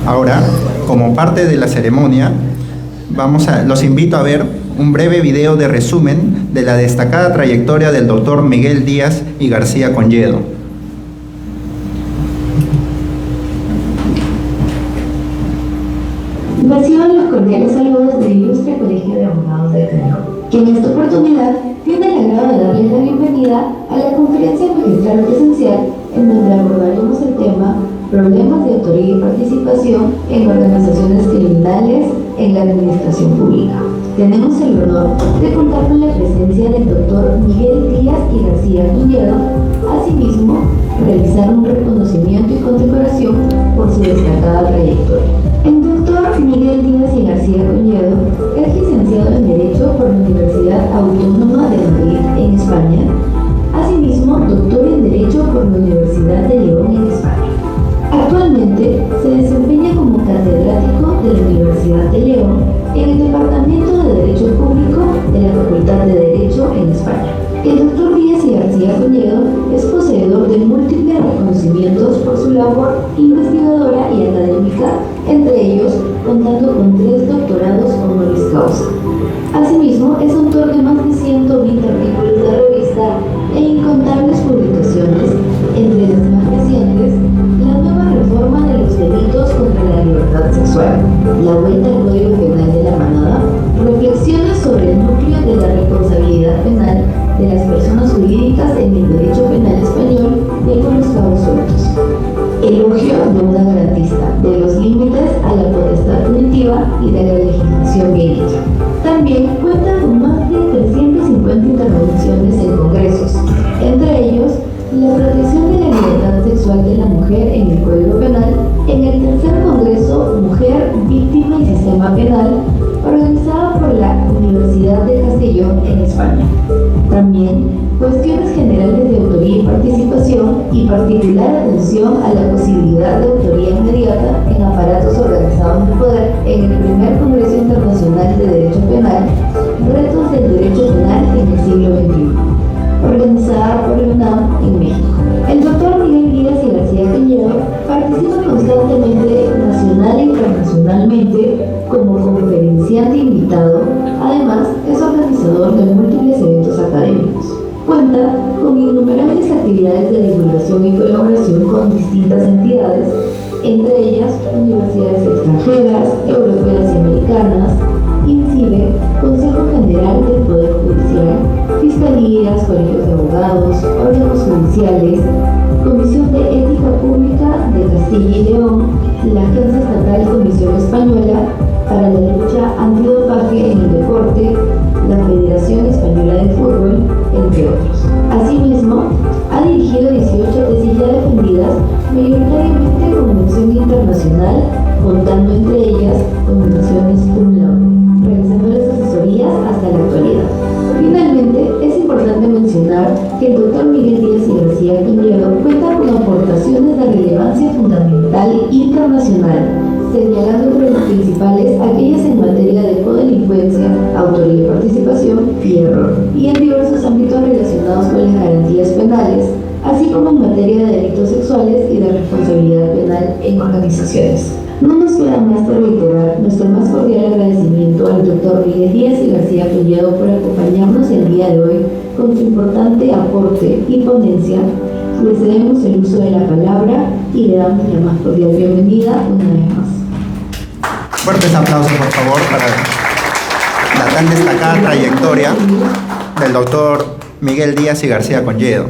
Ahora, como parte de la ceremonia, los invito a ver un breve video de resumen de la destacada trayectoria del doctor Miguel Díaz y García Conyedo. Reciban los cordiales saludos del Ilustre Colegio de Abogados del Callao, que en esta oportunidad tiene el agrado de darles la bienvenida a la conferencia magistral presencial en donde abordaremos el tema Problemas de autoría y participación en organizaciones criminales en la administración pública. Tenemos el honor de contar con la presencia del doctor Miguel Díaz y García Conyedo, asimismo realizar un reconocimiento y condecoración por su destacada trayectoria. El doctor Miguel Díaz y García Conyedo es licenciado en Derecho por la Universidad Autónoma de Madrid en España, asimismo doctor en Derecho por la Universidad de León en España. Actualmente se desempeña como catedrático de la Universidad de León en el Departamento de Derecho Público de la Facultad de Derecho en España. El doctor Díaz y García Conyedo es poseedor de múltiples reconocimientos por su labor investigadora y académica, entre ellos contando con 3 doctorados honoris causa. Asimismo, es autor de más de 120 artículos de revista e incontables publicaciones, entre las más recientes, la nueva reforma de los delitos contra la libertad sexual, la vuelta al Código Penal de la Manada, reflexiones sobre el núcleo de la responsabilidad penal de las personas jurídicas en el derecho penal español y con los cabos sueltos, elogio de una garantista, de los límites a la potestad punitiva y de la legislación bien hecha. También cuenta con más de 350 intervenciones en congresos, entre ellos la protección de la libertad sexual de la mujer en el Código Penal en el tercer Congreso Mujer, Víctima y Sistema Penal, organizado por la Universidad de Castellón en España. También cuestiones generales de autoría y participación y particular atención a la posibilidad de autoría inmediata en aparatos organizados de poder en el primer Congreso Internacional de Derecho Penal, Retos del Derecho Penal en el siglo XXI, organizada por la UNAM en México. El doctor Miguel Díaz y García Conyedo participa constantemente nacional e internacionalmente como conferenciante invitado. Además, es organizador de múltiples eventos académicos. Cuenta con innumerables actividades de divulgación y colaboración con distintas entidades, entre ellas universidades extranjeras, europeas y americanas, INCIBE, Consejo General del Poder Judicial, Fiscalías, Colegios de Abogados, órganos judiciales, Comisión de Ética Pública de Castilla y León, la Agencia Estatal Comisión Española para la Lucha Antidopaje en el Deporte, la Federación Española de Fútbol, entre otros. Asimismo, ha dirigido 18 tesis ya defendidas, mayoritariamente con mención internacional, contando entre ellas con menciones cum laude, realizando las asesorías hasta la actualidad. Finalmente, es importante mencionar que el doctor Miguel Díaz y García Conyedo cuenta con aportaciones de relevancia fundamental internacional, señalando entre las principales aquellas en materia de codelincuencia, autoría y participación y error, y en diversos ámbitos relacionados con las garantías penales, así como en materia de delitos sexuales y de responsabilidad penal en organizaciones. No nos queda más que reiterar nuestro más cordial agradecimiento al doctor Miguel Díaz y García Conyedo por acompañarnos el día de hoy con su importante aporte y ponencia. Le cedemos el uso de la palabra y le damos la más cordial bienvenida una vez más. Fuertes aplausos, por favor, para la tan destacada trayectoria del doctor Miguel Díaz y García Conyedo.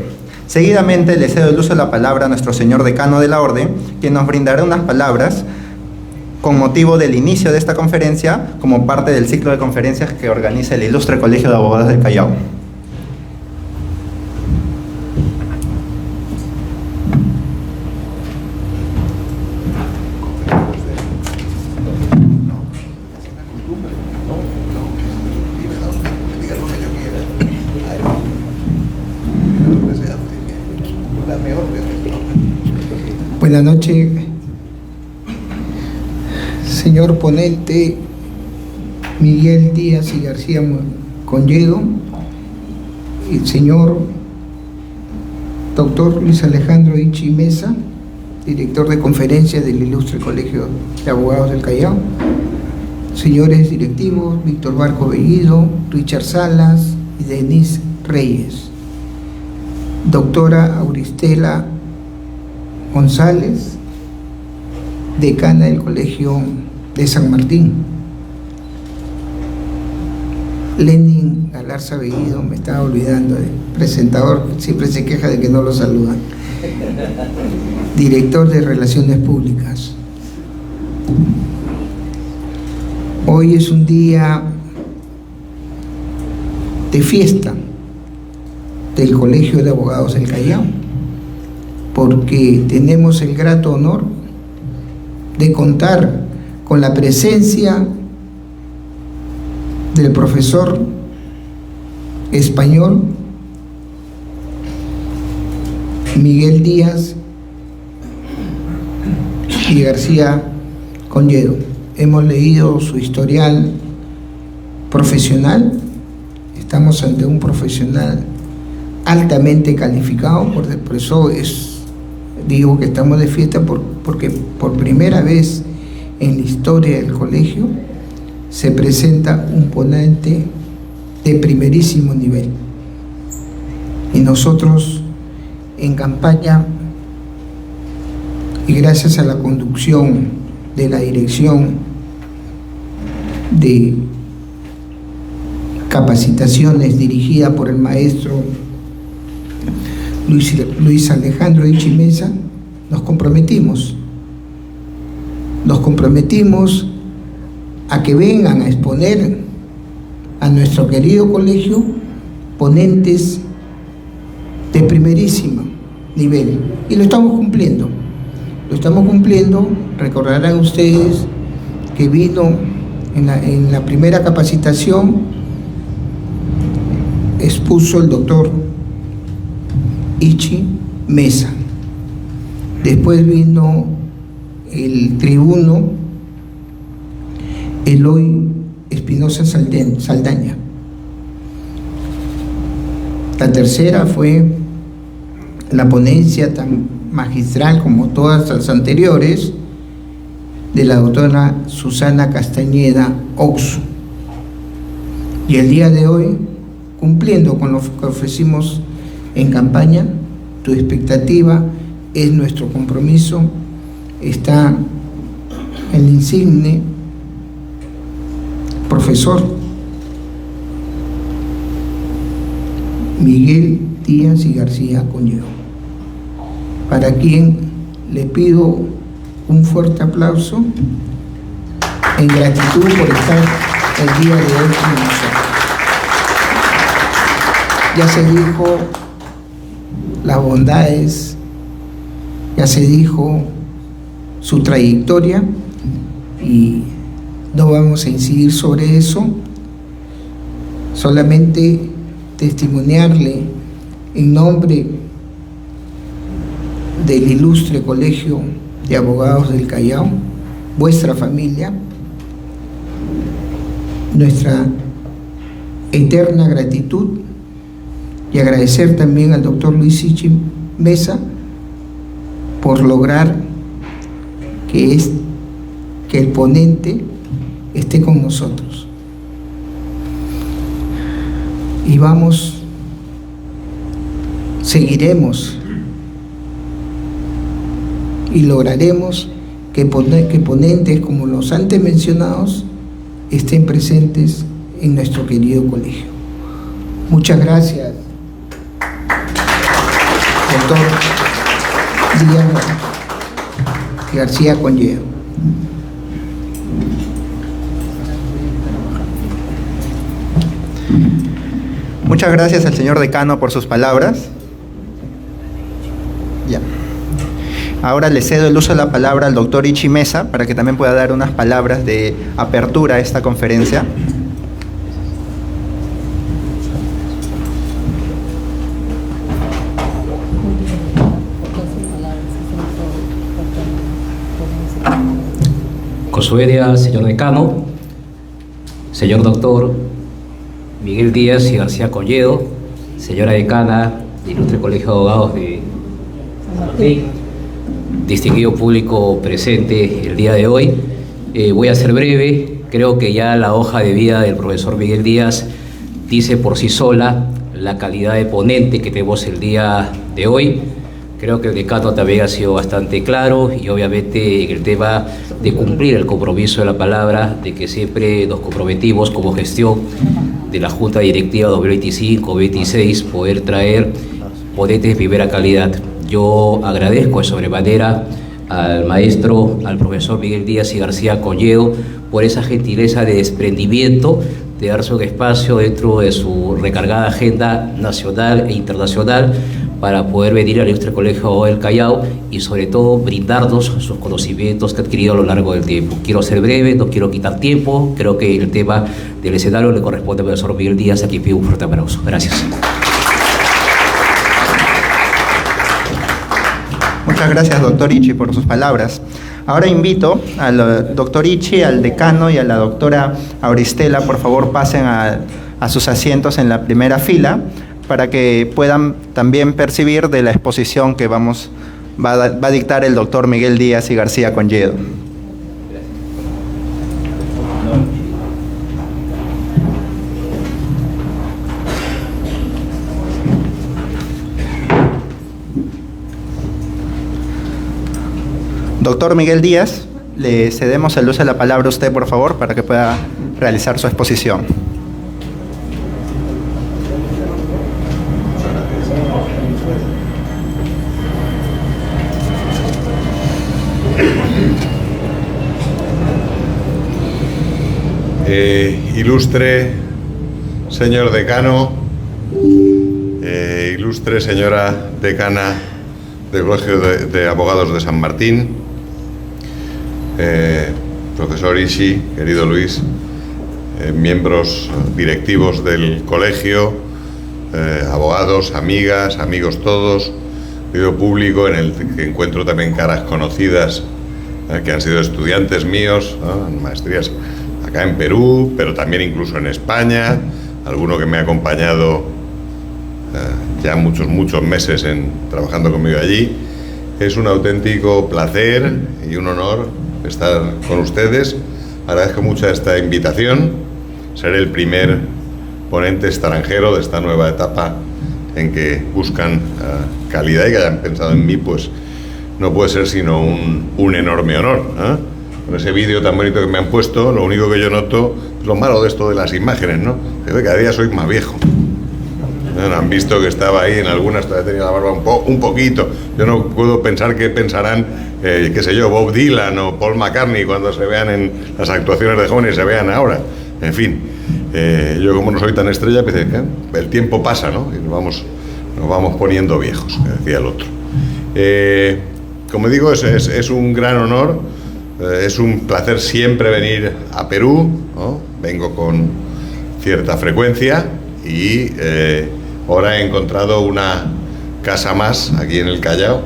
Seguidamente le cedo el uso de la palabra a nuestro señor decano de la Orden, quien nos brindará unas palabras con motivo del inicio de esta conferencia como parte del ciclo de conferencias que organiza el Ilustre Colegio de Abogados del Callao. Buenas noches, señor ponente Miguel Díaz y García Conyedo, el señor doctor Luis Alejandro Ichi Mesa, director de conferencias del Ilustre Colegio de Abogados del Callao, señores directivos, Víctor Barco Bellido, Richard Salas y Denise Reyes, doctora Auristela González, decana del Colegio de San Martín, Lenin Galarza Bellido, me estaba olvidando, el presentador siempre se queja de que no lo saludan, director de Relaciones Públicas. Hoy es un día de fiesta del Colegio de Abogados del Callao, porque tenemos el grato honor de contar con la presencia del profesor español Miguel Díaz y García Conlledo. Hemos leído su historial profesional, estamos ante un profesional altamente calificado, por eso digo que estamos de fiesta, porque por primera vez en la historia del colegio se presenta un ponente de primerísimo nivel. Y nosotros en campaña, y gracias a la conducción de la dirección de capacitaciones dirigida por el maestro Luis Alejandro Ichi Mesa, nos comprometimos a que vengan a exponer a nuestro querido colegio ponentes de primerísimo nivel, y lo estamos cumpliendo. Recordarán ustedes que vino en la primera capacitación, expuso el doctor Ichi Mesa. Después vino el tribuno Eloy Espinosa Saldaña. La tercera fue la ponencia tan magistral como todas las anteriores de la doctora Susana Castañeda Oxu. Y el día de hoy, cumpliendo con lo que ofrecimos en campaña, tu expectativa es nuestro compromiso, está el insigne profesor Miguel Díaz y García Conlledo, para quien le pido un fuerte aplauso en gratitud por estar el día de hoy con nosotros. Ya se dijo las bondades, ya se dijo su trayectoria y no vamos a incidir sobre eso, solamente testimoniarle en nombre del Ilustre Colegio de Abogados del Callao, vuestra familia, nuestra eterna gratitud, y agradecer también al doctor Luis Ichi Mesa por lograr que el ponente esté con nosotros. Y seguiremos y lograremos que ponentes como los antes mencionados estén presentes en nuestro querido colegio. Muchas gracias, doctor Díaz García Conlledo. Muchas gracias al señor decano por sus palabras. Ya. Ahora le cedo el uso de la palabra al doctor Ichi Mesa para que también pueda dar unas palabras de apertura a esta conferencia. Consuedia, señor decano, señor doctor Miguel Díaz y García Conlledo, señora decana del Ilustre Colegio de Abogados de San Martín, distinguido público presente el día de hoy. Voy a ser breve. Creo que ya la hoja de vida del profesor Miguel Díaz dice por sí sola la calidad de ponente que tenemos el día de hoy. Creo que el decano también ha sido bastante claro y obviamente en el tema de cumplir el compromiso de la palabra, de que siempre nos comprometimos como gestión de la Junta Directiva 2025-2026 poder traer ponentes de primera calidad. Yo agradezco de sobremanera al maestro, al profesor Miguel Díaz y García Colledo por esa gentileza de desprendimiento, de darse un espacio dentro de su recargada agenda nacional e internacional para poder venir al Ilustre Colegio del Callao y sobre todo brindarnos sus conocimientos que ha adquirido a lo largo del tiempo. Quiero ser breve, no quiero quitar tiempo, creo que el tema del escenario le corresponde al profesor Miguel Díaz, a quien pido un fuerte aplauso. Gracias. Muchas gracias, doctor Ichi, por sus palabras. Ahora invito al doctor Ichi, al decano y a la doctora Auristela, por favor pasen a sus asientos en la primera fila para que puedan también percibir de la exposición que va a dictar el doctor Miguel Díaz y García Colledo. Doctor Miguel Díaz, le cedemos el uso de la palabra a usted, por favor, para que pueda realizar su exposición. Ilustre señor decano, ilustre señora decana del Colegio de Abogados de San Martín, profesor Ishi, querido Luis, miembros directivos del colegio, abogados, amigas, amigos todos, querido público en el que encuentro también caras conocidas que han sido estudiantes míos, en maestrías acá en Perú, pero también incluso en España, alguno que me ha acompañado ya muchos meses trabajando conmigo allí. Es un auténtico placer y un honor estar con ustedes. Agradezco mucho esta invitación. Seré el primer ponente extranjero de esta nueva etapa en que buscan calidad, y que hayan pensado en mí, pues no puede ser sino un enorme honor. Con ese vídeo tan bonito que me han puesto, lo único que yo noto es lo malo de esto de las imágenes, ¿no? Que cada día soy más viejo. Han visto que estaba ahí en algunas, todavía tenía la barba un poquito. Yo no puedo pensar qué pensarán, qué sé yo, Bob Dylan o Paul McCartney cuando se vean en las actuaciones de jóvenes, se vean ahora. En fin, yo como no soy tan estrella, pues, el tiempo pasa, ¿no? Y nos vamos poniendo viejos, que decía el otro. Como digo, es un gran honor. Es un placer siempre venir a Perú, ¿no? Vengo con cierta frecuencia y ahora he encontrado una casa más aquí en el Callao,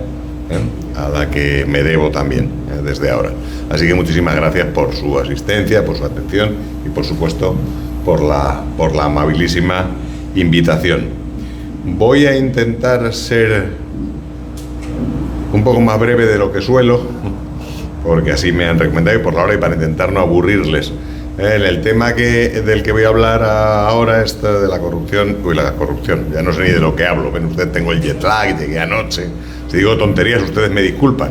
a la que me debo también desde ahora. Así que muchísimas gracias por su asistencia, por su atención y por supuesto por la amabilísima invitación. Voy a intentar ser un poco más breve de lo que suelo, porque así me han recomendado, y por la hora, y para intentar no aburrirles. El tema del que voy a hablar ahora es de la corrupción. Uy, la corrupción, ya no sé ni de lo que hablo. Ven usted, tengo el jet lag, llegué anoche. Si digo tonterías, ustedes me disculpan.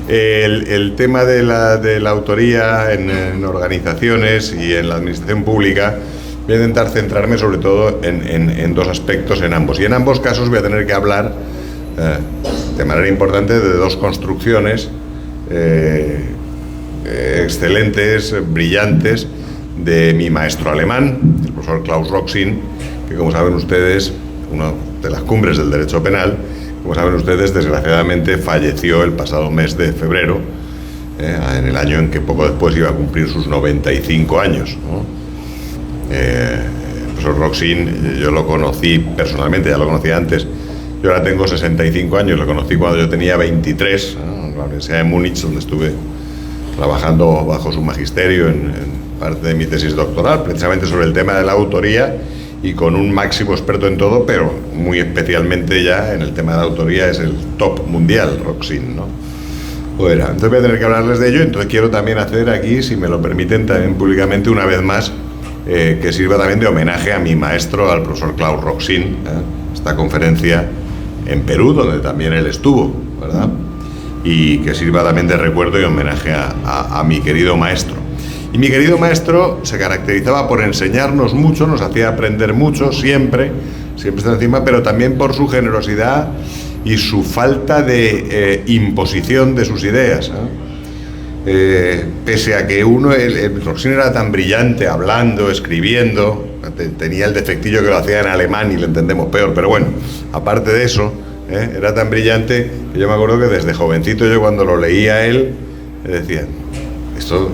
El tema de la autoría en organizaciones y en la administración pública, voy a intentar centrarme sobre todo en dos aspectos, en ambos. Y en ambos casos voy a tener que hablar de manera importante de dos construcciones excelentes, brillantes, de mi maestro alemán, el profesor Klaus Roxin, que, como saben ustedes, una de las cumbres del derecho penal, como saben ustedes, desgraciadamente falleció el pasado mes de febrero, en el año en que poco después iba a cumplir sus 95 años, ¿no? El profesor Roxin, yo lo conocí personalmente, ya lo conocía antes. Yo ahora tengo 65 años, lo conocí cuando yo tenía 23, ¿no? En la Universidad de Múnich, donde estuve trabajando bajo su magisterio en parte de mi tesis doctoral, precisamente sobre el tema de la autoría y con un máximo experto en todo, pero muy especialmente ya en el tema de la autoría es el top mundial, Roxin, ¿no? Bueno, entonces voy a tener que hablarles de ello. Entonces quiero también hacer aquí, si me lo permiten, también públicamente una vez más, que sirva también de homenaje a mi maestro, al profesor Klaus Roxin, esta conferencia en Perú, donde también él estuvo, ¿verdad? Y que sirva también de recuerdo y homenaje a mi querido maestro. Y mi querido maestro se caracterizaba por enseñarnos mucho, nos hacía aprender mucho, siempre está encima, pero también por su generosidad y su falta de imposición de sus ideas, pese a que el Roxin era tan brillante hablando, escribiendo, tenía el defectillo que lo hacía en alemán y lo entendemos peor, pero bueno, aparte de eso, era tan brillante que yo me acuerdo que desde jovencito yo cuando lo leía a él, le decía, esto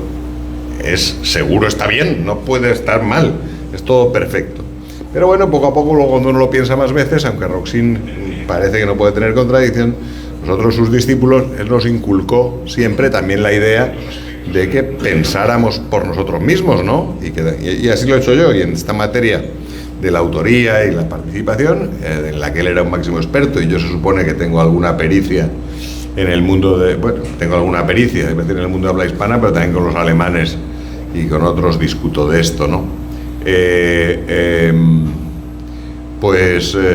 es seguro, está bien, no puede estar mal, es todo perfecto. Pero bueno, poco a poco, luego cuando uno lo piensa más veces, aunque Roxin parece que no puede tener contradicción, nosotros sus discípulos, él nos inculcó siempre también la idea de que pensáramos por nosotros mismos, ¿no? Y así lo he hecho yo, y en esta materia de la autoría y la participación, en la que él era un máximo experto, y yo se supone que tengo alguna pericia en el mundo tengo alguna pericia en el mundo de habla hispana, pero también con los alemanes y con otros discuto de esto, ¿no?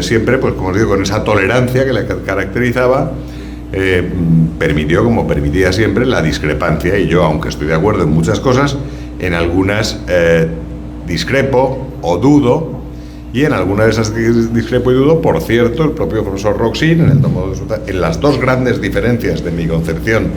Siempre, pues como os digo, con esa tolerancia que le caracterizaba, permitió, como permitía siempre, la discrepancia, y yo, aunque estoy de acuerdo en muchas cosas, en algunas discrepo o dudo, y en algunas de esas discrepo y dudo. Por cierto, el propio profesor Roxin, en las dos grandes diferencias de mi concepción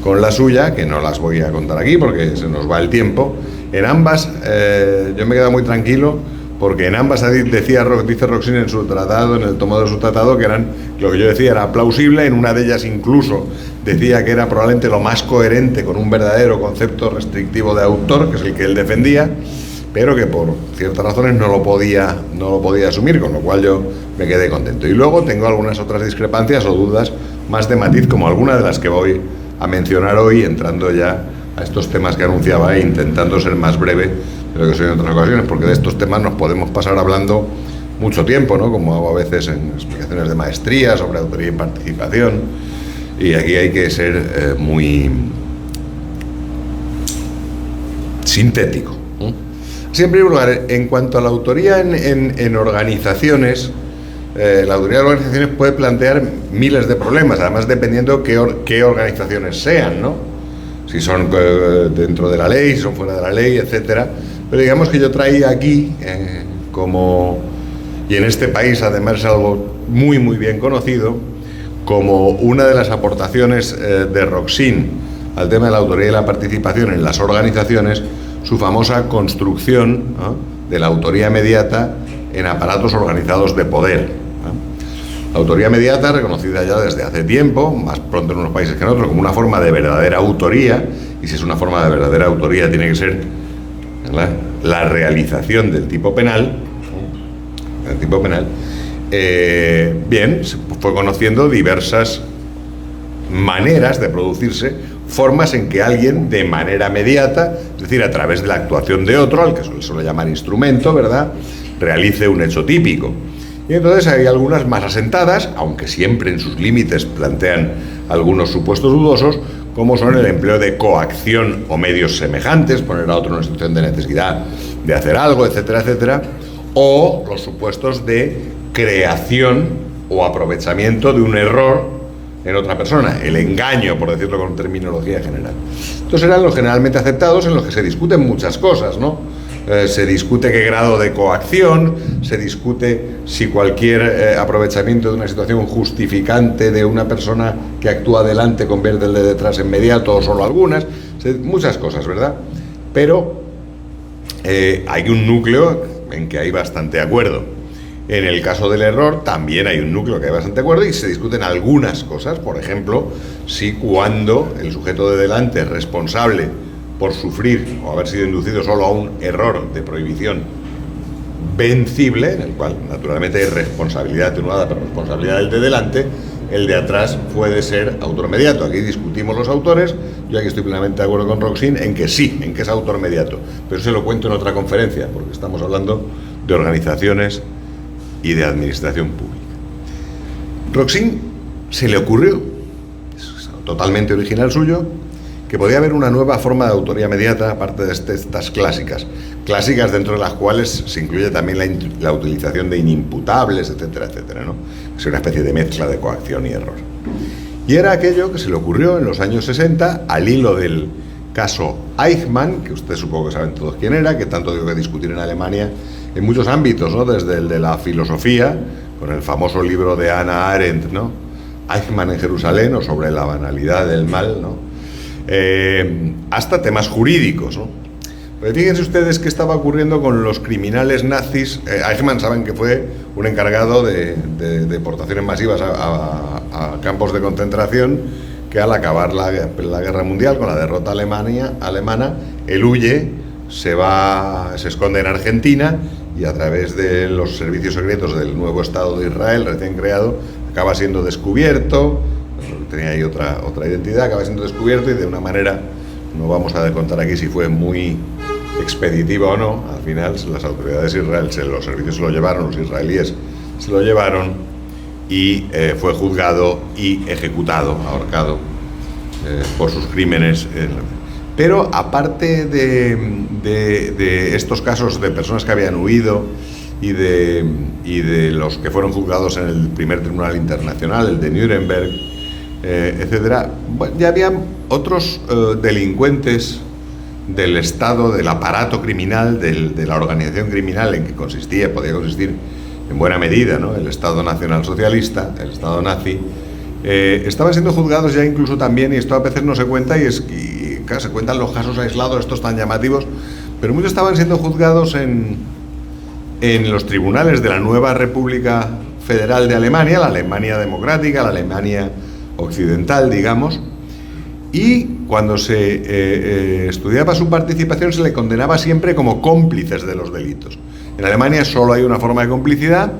con la suya, que no las voy a contar aquí porque se nos va el tiempo, en ambas yo me he quedado muy tranquilo, porque en ambas dice Roxin en su tratado, en el tomo de su tratado, que lo que yo decía era plausible. En una de ellas incluso decía que era probablemente lo más coherente con un verdadero concepto restrictivo de autor, que es el que él defendía, pero que por ciertas razones no lo podía asumir, con lo cual yo me quedé contento. Y luego tengo algunas otras discrepancias o dudas más de matiz, como algunas de las que voy a mencionar hoy, entrando ya a estos temas que anunciaba e intentando ser más breve de lo que soy en otras ocasiones, porque de estos temas nos podemos pasar hablando mucho tiempo, ¿no? Como hago a veces en explicaciones de maestría sobre autoría y participación, y aquí hay que ser muy sintético. Así, en primer lugar, en cuanto a la autoría en organizaciones, la autoría de organizaciones puede plantear miles de problemas, además dependiendo qué organizaciones sean, ¿no? Si son dentro de la ley, si son fuera de la ley, etcétera. Pero digamos que yo traía aquí, y en este país además es algo muy muy bien conocido, como una de las aportaciones de Roxin al tema de la autoría y la participación en las organizaciones, su famosa construcción, ¿no?, de la autoría mediata en aparatos organizados de poder, ¿no? La autoría mediata, reconocida ya desde hace tiempo, más pronto en unos países que en otros, como una forma de verdadera autoría, y si es una forma de verdadera autoría tiene que ser la realización del tipo penal, ¿no?, del tipo penal. Bien, se fue conociendo diversas maneras de producirse, formas en que alguien de manera mediata, es decir, a través de la actuación de otro, al que se suele llamar instrumento, ¿verdad?, realice un hecho típico. Y entonces hay algunas más asentadas, aunque siempre en sus límites plantean algunos supuestos dudosos, como son el empleo de coacción o medios semejantes, poner a otro en una situación de necesidad de hacer algo, etcétera, etcétera, o los supuestos de creación o aprovechamiento de un error en otra persona, el engaño, por decirlo con terminología general. Estos eran los generalmente aceptados, en los que se discuten muchas cosas, ¿no? Se discute qué grado de coacción, se discute si cualquier aprovechamiento de una situación justificante de una persona que actúa adelante convierte el de detrás en mediato, o solo algunas, muchas cosas, ¿verdad? Pero hay un núcleo en que hay bastante acuerdo. En el caso del error también hay un núcleo que hay bastante acuerdo, y se discuten algunas cosas. Por ejemplo, si cuando el sujeto de delante es responsable por sufrir o haber sido inducido solo a un error de prohibición vencible, en el cual naturalmente hay responsabilidad atenuada, pero responsabilidad del de delante, el de atrás puede ser autor mediato. Aquí discutimos los autores. Yo aquí estoy plenamente de acuerdo con Roxin en que sí, en que es autor mediato, pero se lo cuento en otra conferencia, porque estamos hablando de organizaciones y de administración pública. Roxin se le ocurrió, es totalmente original suyo, que podía haber una nueva forma de autoría mediata, aparte de estas clásicas dentro de las cuales se incluye también la utilización de inimputables, etcétera, etcétera, ¿no? Es una especie de mezcla de coacción y error. Y era aquello que se le ocurrió en los años 60, al hilo del caso Eichmann, que ustedes supongo que saben todos quién era, que tanto dio que discutir en Alemania en muchos ámbitos, ¿no? Desde el de la filosofía, con el famoso libro de Hannah Arendt, ¿no? Eichmann en Jerusalén, o sobre la banalidad del mal, ¿no? Hasta temas jurídicos, ¿no? Pues fíjense ustedes qué estaba ocurriendo con los criminales nazis. Eichmann, saben que fue un encargado de deportaciones masivas a campos de concentración, que al acabar la guerra mundial, con la derrota alemana, él huye, se esconde en Argentina, y a través de los servicios secretos del nuevo Estado de Israel recién creado, acaba siendo descubierto. Tenía ahí otra identidad, acaba siendo descubierto, y de una manera, no vamos a contar aquí si fue muy expeditiva o no, al final las autoridades israelíes, los servicios se lo llevaron, los israelíes se lo llevaron, y fue juzgado y ejecutado, ahorcado, por sus crímenes. Pero aparte de estos casos de personas que habían huido y de los que fueron juzgados en el primer tribunal internacional, el de Nuremberg, etcétera, ya había otros delincuentes del Estado, del aparato criminal, de la organización criminal en que podía consistir en buena medida, ¿no? El Estado Nacional Socialista, el Estado nazi, estaban siendo juzgados ya incluso también, y esto a veces no se cuenta, y claro, se cuentan los casos aislados, estos tan llamativos, pero muchos estaban siendo juzgados en los tribunales de la nueva República Federal de Alemania, la Alemania democrática, la Alemania occidental, digamos, y cuando se estudiaba su participación se le condenaba siempre como cómplices de los delitos. En Alemania solo hay una forma de complicidad,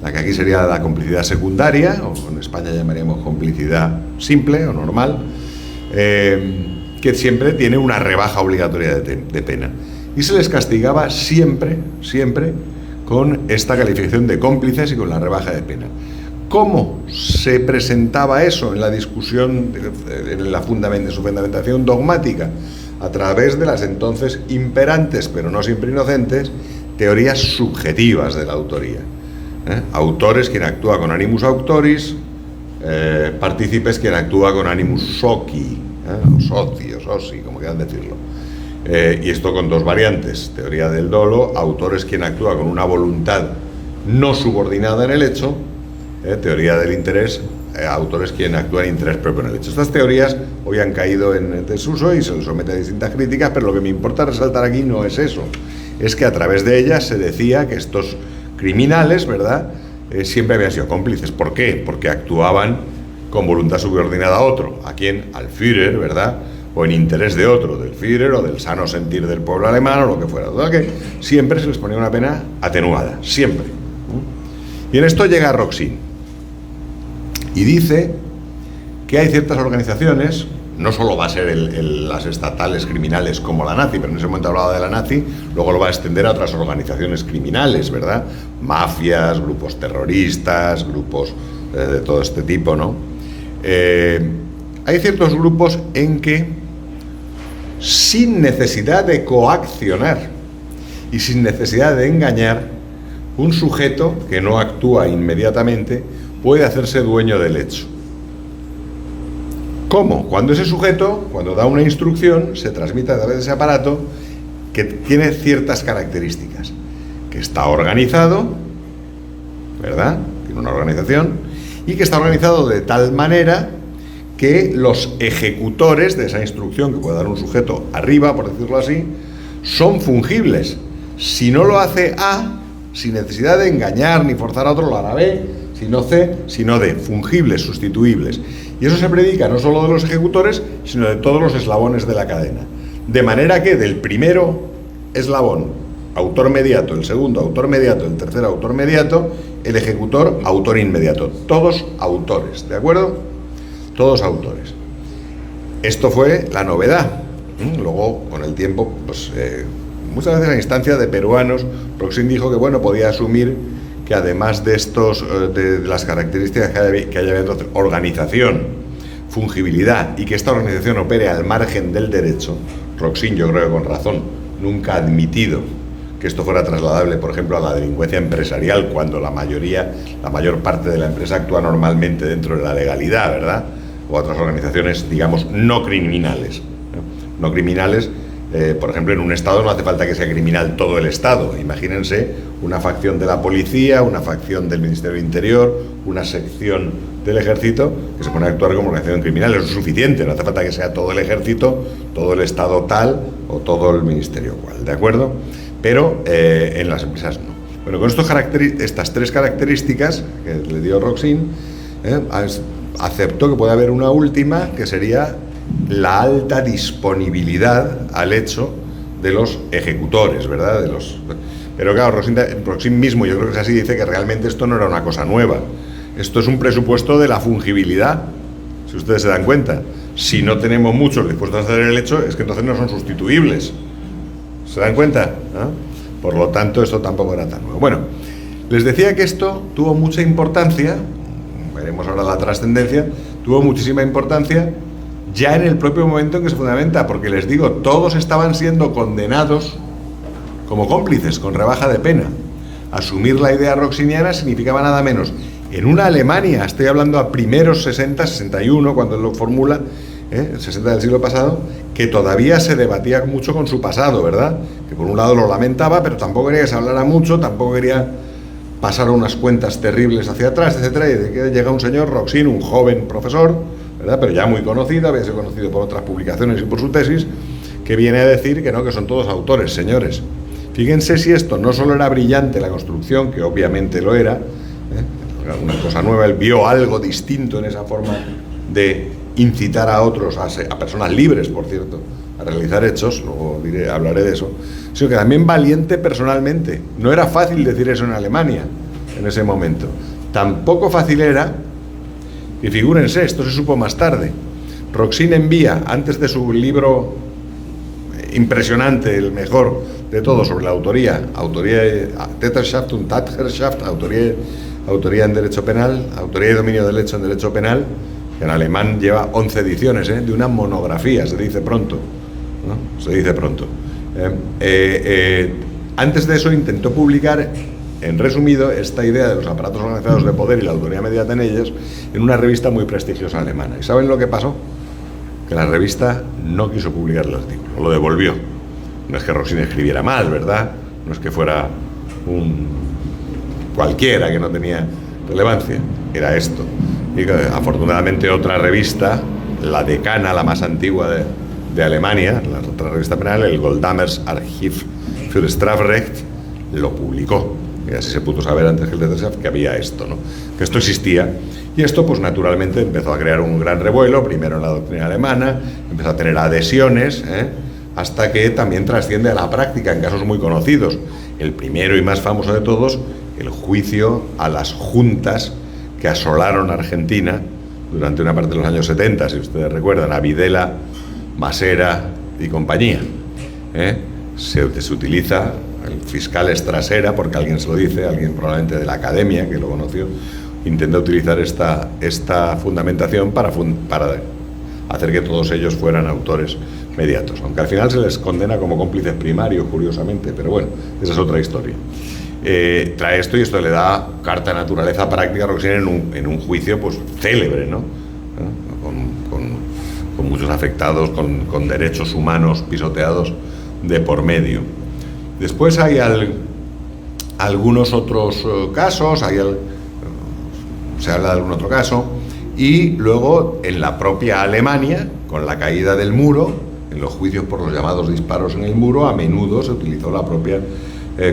la que aquí sería la complicidad secundaria, o en España llamaríamos complicidad simple o normal, que siempre tiene una rebaja obligatoria de pena. Y se les castigaba siempre con esta calificación de cómplices y con la rebaja de pena. ¿Cómo se presentaba eso en la discusión, en su fundamentación dogmática? A través de las entonces imperantes, pero no siempre inocentes, teorías subjetivas de la autoría. Autores quien actúa con animus auctoris, partícipes quien actúa con animus soci, o soci, o soci, como quieran decirlo. Y esto con dos variantes: teoría del dolo, autores quien actúa con una voluntad no subordinada en el hecho, teoría del interés, autores quien actúan en interés propio en el hecho. Estas teorías hoy han caído en desuso y se les somete a distintas críticas, pero lo que me importa resaltar aquí no es eso, es que a través de ellas se decía que estos criminales, ¿verdad?, siempre habían sido cómplices. ¿Por qué? Porque actuaban con voluntad subordinada a otro. ¿A quién? Al Führer, ¿verdad?, o en interés de otro, del Führer o del sano sentir del pueblo alemán o lo que fuera. Total, que siempre se les ponía una pena atenuada, siempre. Y en esto llega Roxin y dice que hay ciertas organizaciones, no solo va a ser las estatales criminales como la nazi, pero en ese momento hablaba de la nazi, luego lo va a extender a otras organizaciones criminales, ¿verdad? Mafias, grupos terroristas, grupos de todo este tipo, ¿no? Hay ciertos grupos en que, sin necesidad de coaccionar y sin necesidad de engañar, un sujeto que no actúa inmediatamente puede hacerse dueño del hecho. ¿Cómo? Cuando ese sujeto, cuando da una instrucción, se transmite a través de ese aparato que tiene ciertas características. Que está organizado, ¿verdad?, tiene una organización, y que está organizado de tal manera que los ejecutores de esa instrucción que puede dar un sujeto arriba, por decirlo así, son fungibles. Si no lo hace A, sin necesidad de engañar ni forzar a otro, lo hará B, si no C, sino D, fungibles, sustituibles. Y eso se predica no solo de los ejecutores, sino de todos los eslabones de la cadena. De manera que del primero eslabón, autor mediato, el segundo, autor mediato, el tercero, autor mediato, el ejecutor, autor inmediato. Todos autores, ¿de acuerdo? Todos autores. Esto fue la novedad. Luego, con el tiempo, pues muchas veces a instancia de peruanos, Roxin dijo que, bueno, podía asumir que además de estos, de las características que haya entonces, organización, fungibilidad y que esta organización opere al margen del derecho, Roxin, yo creo que con razón, nunca ha admitido que esto fuera trasladable, por ejemplo, a la delincuencia empresarial, cuando la mayor parte de la empresa actúa normalmente dentro de la legalidad, ¿verdad? O a otras organizaciones, digamos, no criminales. No criminales, por ejemplo, en un Estado no hace falta que sea criminal todo el Estado. Imagínense una facción de la policía, una facción del Ministerio del Interior, una sección del Ejército que se pone a actuar como organización criminal. Eso es suficiente, no hace falta que sea todo el Ejército, todo el Estado tal o todo el Ministerio cual, ¿de acuerdo? Pero en las empresas no. Bueno, con estas tres características que le dio Roxin, aceptó que puede haber una última, que sería la alta disponibilidad al hecho de los ejecutores, ¿verdad? Pero claro, Roxin mismo, yo creo que es así, dice que realmente esto no era una cosa nueva. Esto es un presupuesto de la fungibilidad, si ustedes se dan cuenta. Si no tenemos muchos dispuestos a hacer el hecho, es que entonces no son sustituibles. ¿Se dan cuenta? ¿No? Por lo tanto, esto tampoco era tan nuevo. Bueno, les decía que esto tuvo mucha importancia, veremos ahora la trascendencia, tuvo muchísima importancia ya en el propio momento en que se fundamenta, porque les digo, todos estaban siendo condenados como cómplices, con rebaja de pena. Asumir la idea roxiniana significaba nada menos. En una Alemania, estoy hablando a primeros 60, 61, cuando él lo formula, 60 del siglo pasado, que todavía se debatía mucho con su pasado, ¿verdad? Que por un lado lo lamentaba, pero tampoco quería que se hablara mucho, tampoco quería pasar unas cuentas terribles hacia atrás, etcétera, y de que llega un señor, Roxin, un joven profesor, ¿verdad? Pero ya muy conocido, había sido conocido por otras publicaciones y por su tesis, que viene a decir que no, que son todos autores, señores. Fíjense si esto no solo era brillante la construcción, que obviamente lo era, una cosa nueva, él vio algo distinto en esa forma de incitar a otros, a personas libres, por cierto, a realizar hechos, luego hablaré de eso, sino que también valiente personalmente. No era fácil decir eso en Alemania en ese momento. Tampoco fácil era, y figúrense, esto se supo más tarde, Roxin envía, antes de su libro impresionante, el mejor de todos, sobre la autoría Täterschaft und Tatherrschaft, autoría en derecho penal, autoría y dominio del hecho en derecho penal, que en alemán lleva 11 ediciones, de una monografía, se dice pronto, ¿no? Se dice pronto. Antes de eso intentó publicar, en resumido, esta idea de los aparatos organizados de poder y la autoría inmediata en ellos, en una revista muy prestigiosa alemana. ¿Y saben lo que pasó? Que la revista no quiso publicar el artículo, lo devolvió. No es que Roxin escribiera mal, ¿verdad? No es que fuera un cualquiera que no tenía relevancia, era esto. Y afortunadamente otra revista, la decana, la más antigua de Alemania, la otra revista penal, el Goldamers Archiv für Strafrecht, lo publicó. Y así se pudo saber antes que el Täterschaft que había esto, ¿no? Que esto existía. Y esto, pues naturalmente, empezó a crear un gran revuelo, primero en la doctrina alemana, empezó a tener adhesiones, hasta que también trasciende a la práctica en casos muy conocidos. El primero y más famoso de todos, el juicio a las juntas que asolaron Argentina durante una parte de los años 70, si ustedes recuerdan, a Videla, Masera y compañía. Se utiliza, el fiscal Estrasera, porque alguien se lo dice, alguien probablemente de la academia que lo conoció, intenta utilizar esta fundamentación para hacer que todos ellos fueran autores mediatos, aunque al final se les condena como cómplices primarios, curiosamente, pero bueno, esa es otra historia. Trae esto y esto le da carta de naturaleza práctica a Roxin en un juicio pues célebre, ¿no? Con muchos afectados, con derechos humanos pisoteados de por medio. Después hay algunos otros casos, se habla de algún otro caso, y luego en la propia Alemania, con la caída del muro, en los juicios por los llamados disparos en el muro, a menudo se utilizó la propia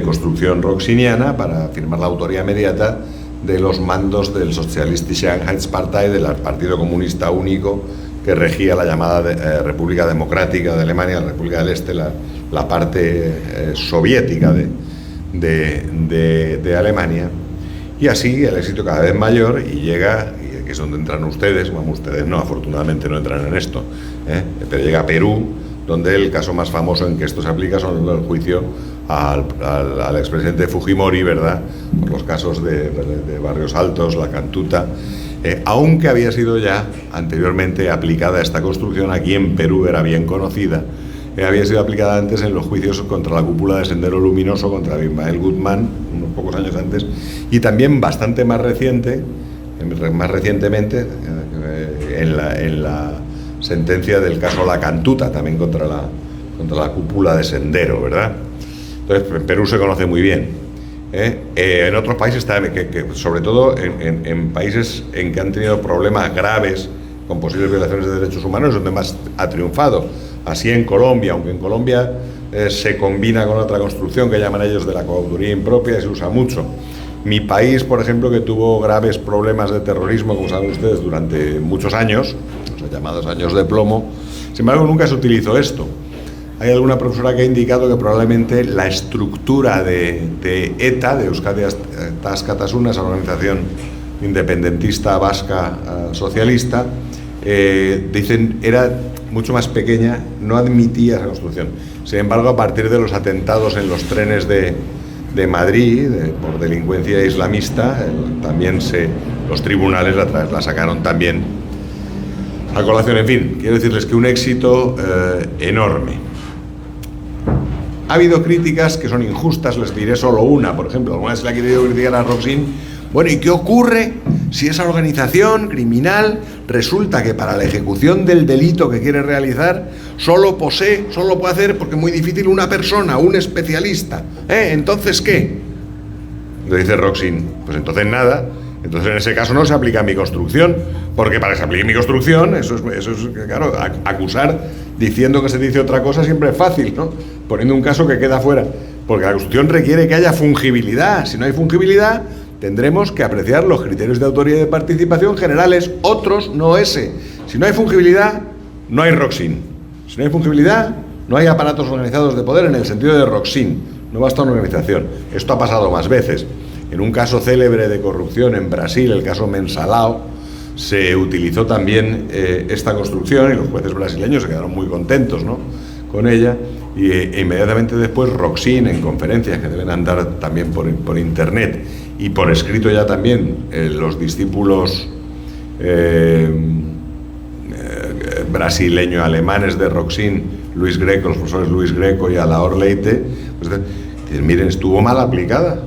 construcción roxiniana para afirmar la autoría inmediata de los mandos del Sozialistische Einheitspartei, del Partido Comunista Único que regía la llamada República Democrática de Alemania, la República del Este, la parte soviética de Alemania. Y así el éxito cada vez mayor, y llega, y aquí es donde entran ustedes, bueno, ustedes no, afortunadamente no entran en esto, pero llega a Perú, donde el caso más famoso en que esto se aplica son el juicio al expresidente Fujimori, ¿verdad?, por los casos de Barrios Altos, La Cantuta, aunque había sido ya anteriormente aplicada esta construcción aquí en Perú, era bien conocida, había sido aplicada antes en los juicios contra la cúpula de Sendero Luminoso, contra Abimael Guzmán, unos pocos años antes, y también bastante más recientemente, en la sentencia del caso La Cantuta, también contra la cúpula de Sendero, ¿verdad? Entonces, en Perú se conoce muy bien. En otros países también, sobre todo en países en que han tenido problemas graves con posibles violaciones de derechos humanos, es donde más ha triunfado. Así en Colombia, aunque en Colombia se combina con otra construcción que llaman ellos de la coautoría impropia y se usa mucho. Mi país, por ejemplo, que tuvo graves problemas de terrorismo, como saben ustedes, durante muchos años, los llamados años de plomo, sin embargo nunca se utilizó esto. Hay alguna profesora que ha indicado que probablemente la estructura de ETA, de Euskadi Askatasuna, esa organización independentista vasca socialista, dicen era mucho más pequeña, no admitía esa construcción. Sin embargo, a partir de los atentados en los trenes de Madrid por delincuencia islamista, también los tribunales la sacaron también a colación. En fin, quiero decirles que un éxito enorme. Ha habido críticas que son injustas, les diré solo una. Por ejemplo, alguna vez se le ha querido criticar a Roxin. Bueno, ¿y qué ocurre si esa organización criminal resulta que para la ejecución del delito que quiere realizar solo puede hacer, porque es muy difícil, una persona, un especialista? ¿Entonces qué? Le dice Roxin, pues entonces nada. Entonces en ese caso no se aplica mi construcción, porque para que se aplique mi construcción, eso es claro, acusar diciendo que se dice otra cosa siempre es fácil, ¿no? Poniendo un caso que queda fuera, porque la construcción requiere que haya fungibilidad. Si no hay fungibilidad, tendremos que apreciar los criterios de autoría y de participación generales, otros, no ese. Si no hay fungibilidad, no hay Roxin. Si no hay fungibilidad, no hay aparatos organizados de poder en el sentido de Roxin. No basta una organización. Esto ha pasado más veces. En un caso célebre de corrupción en Brasil, el caso Mensalao, se utilizó también esta construcción y los jueces brasileños se quedaron muy contentos, ¿no?, con ella, y inmediatamente después Roxin, en conferencias que deben andar también por internet y por escrito ya también, los discípulos brasileño-alemanes de Roxin, Luis Greco, los profesores Luis Greco y Alaor Leite, pues dicen, miren, estuvo mal aplicada,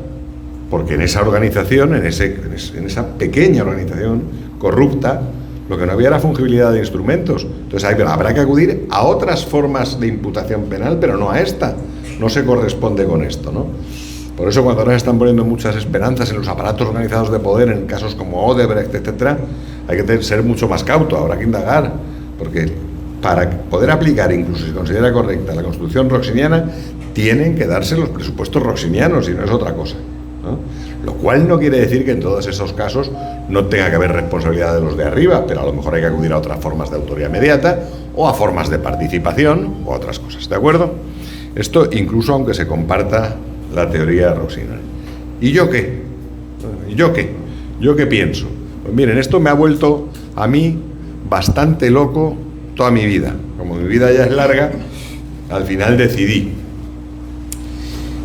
porque en esa organización, en esa pequeña organización corrupta, lo que no había era fungibilidad de instrumentos. Entonces habrá que acudir a otras formas de imputación penal, pero no a esta. No se corresponde con esto, ¿no? Por eso cuando ahora están poniendo muchas esperanzas en los aparatos organizados de poder, en casos como Odebrecht, etcétera, hay que ser mucho más cauto, habrá que indagar, porque para poder aplicar, incluso si considera correcta, la construcción roxiniana, tienen que darse los presupuestos roxinianos, y no es otra cosa, ¿no? Lo cual no quiere decir que en todos esos casos no tenga que haber responsabilidad de los de arriba, pero a lo mejor hay que acudir a otras formas de autoría inmediata o a formas de participación o a otras cosas, ¿de acuerdo? Esto incluso aunque se comparta la teoría roxiniana. ¿Y yo qué? ¿Yo qué pienso? Pues miren, esto me ha vuelto a mí bastante loco toda mi vida. Como mi vida ya es larga, al final decidí.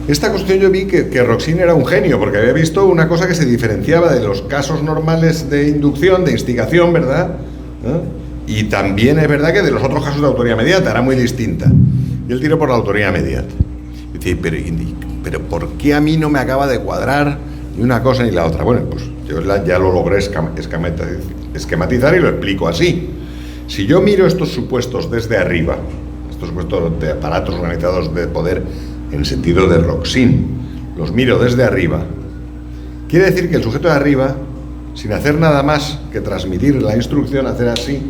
Esta cuestión yo vi que Roxin era un genio, porque había visto una cosa que se diferenciaba de los casos normales de inducción, de instigación, ¿verdad? Y también es verdad que de los otros casos de autoría inmediata era muy distinta. Y él tiró por la autoría inmediata. Y dice, pero ¿por qué a mí no me acaba de cuadrar ni una cosa ni la otra? Bueno, pues yo ya lo logré esquematizar y lo explico así. Si yo miro estos supuestos desde arriba, estos supuestos de aparatos organizados de poder en sentido de Roxin, los miro desde arriba, quiere decir que el sujeto de arriba, sin hacer nada más que transmitir la instrucción, hacer así,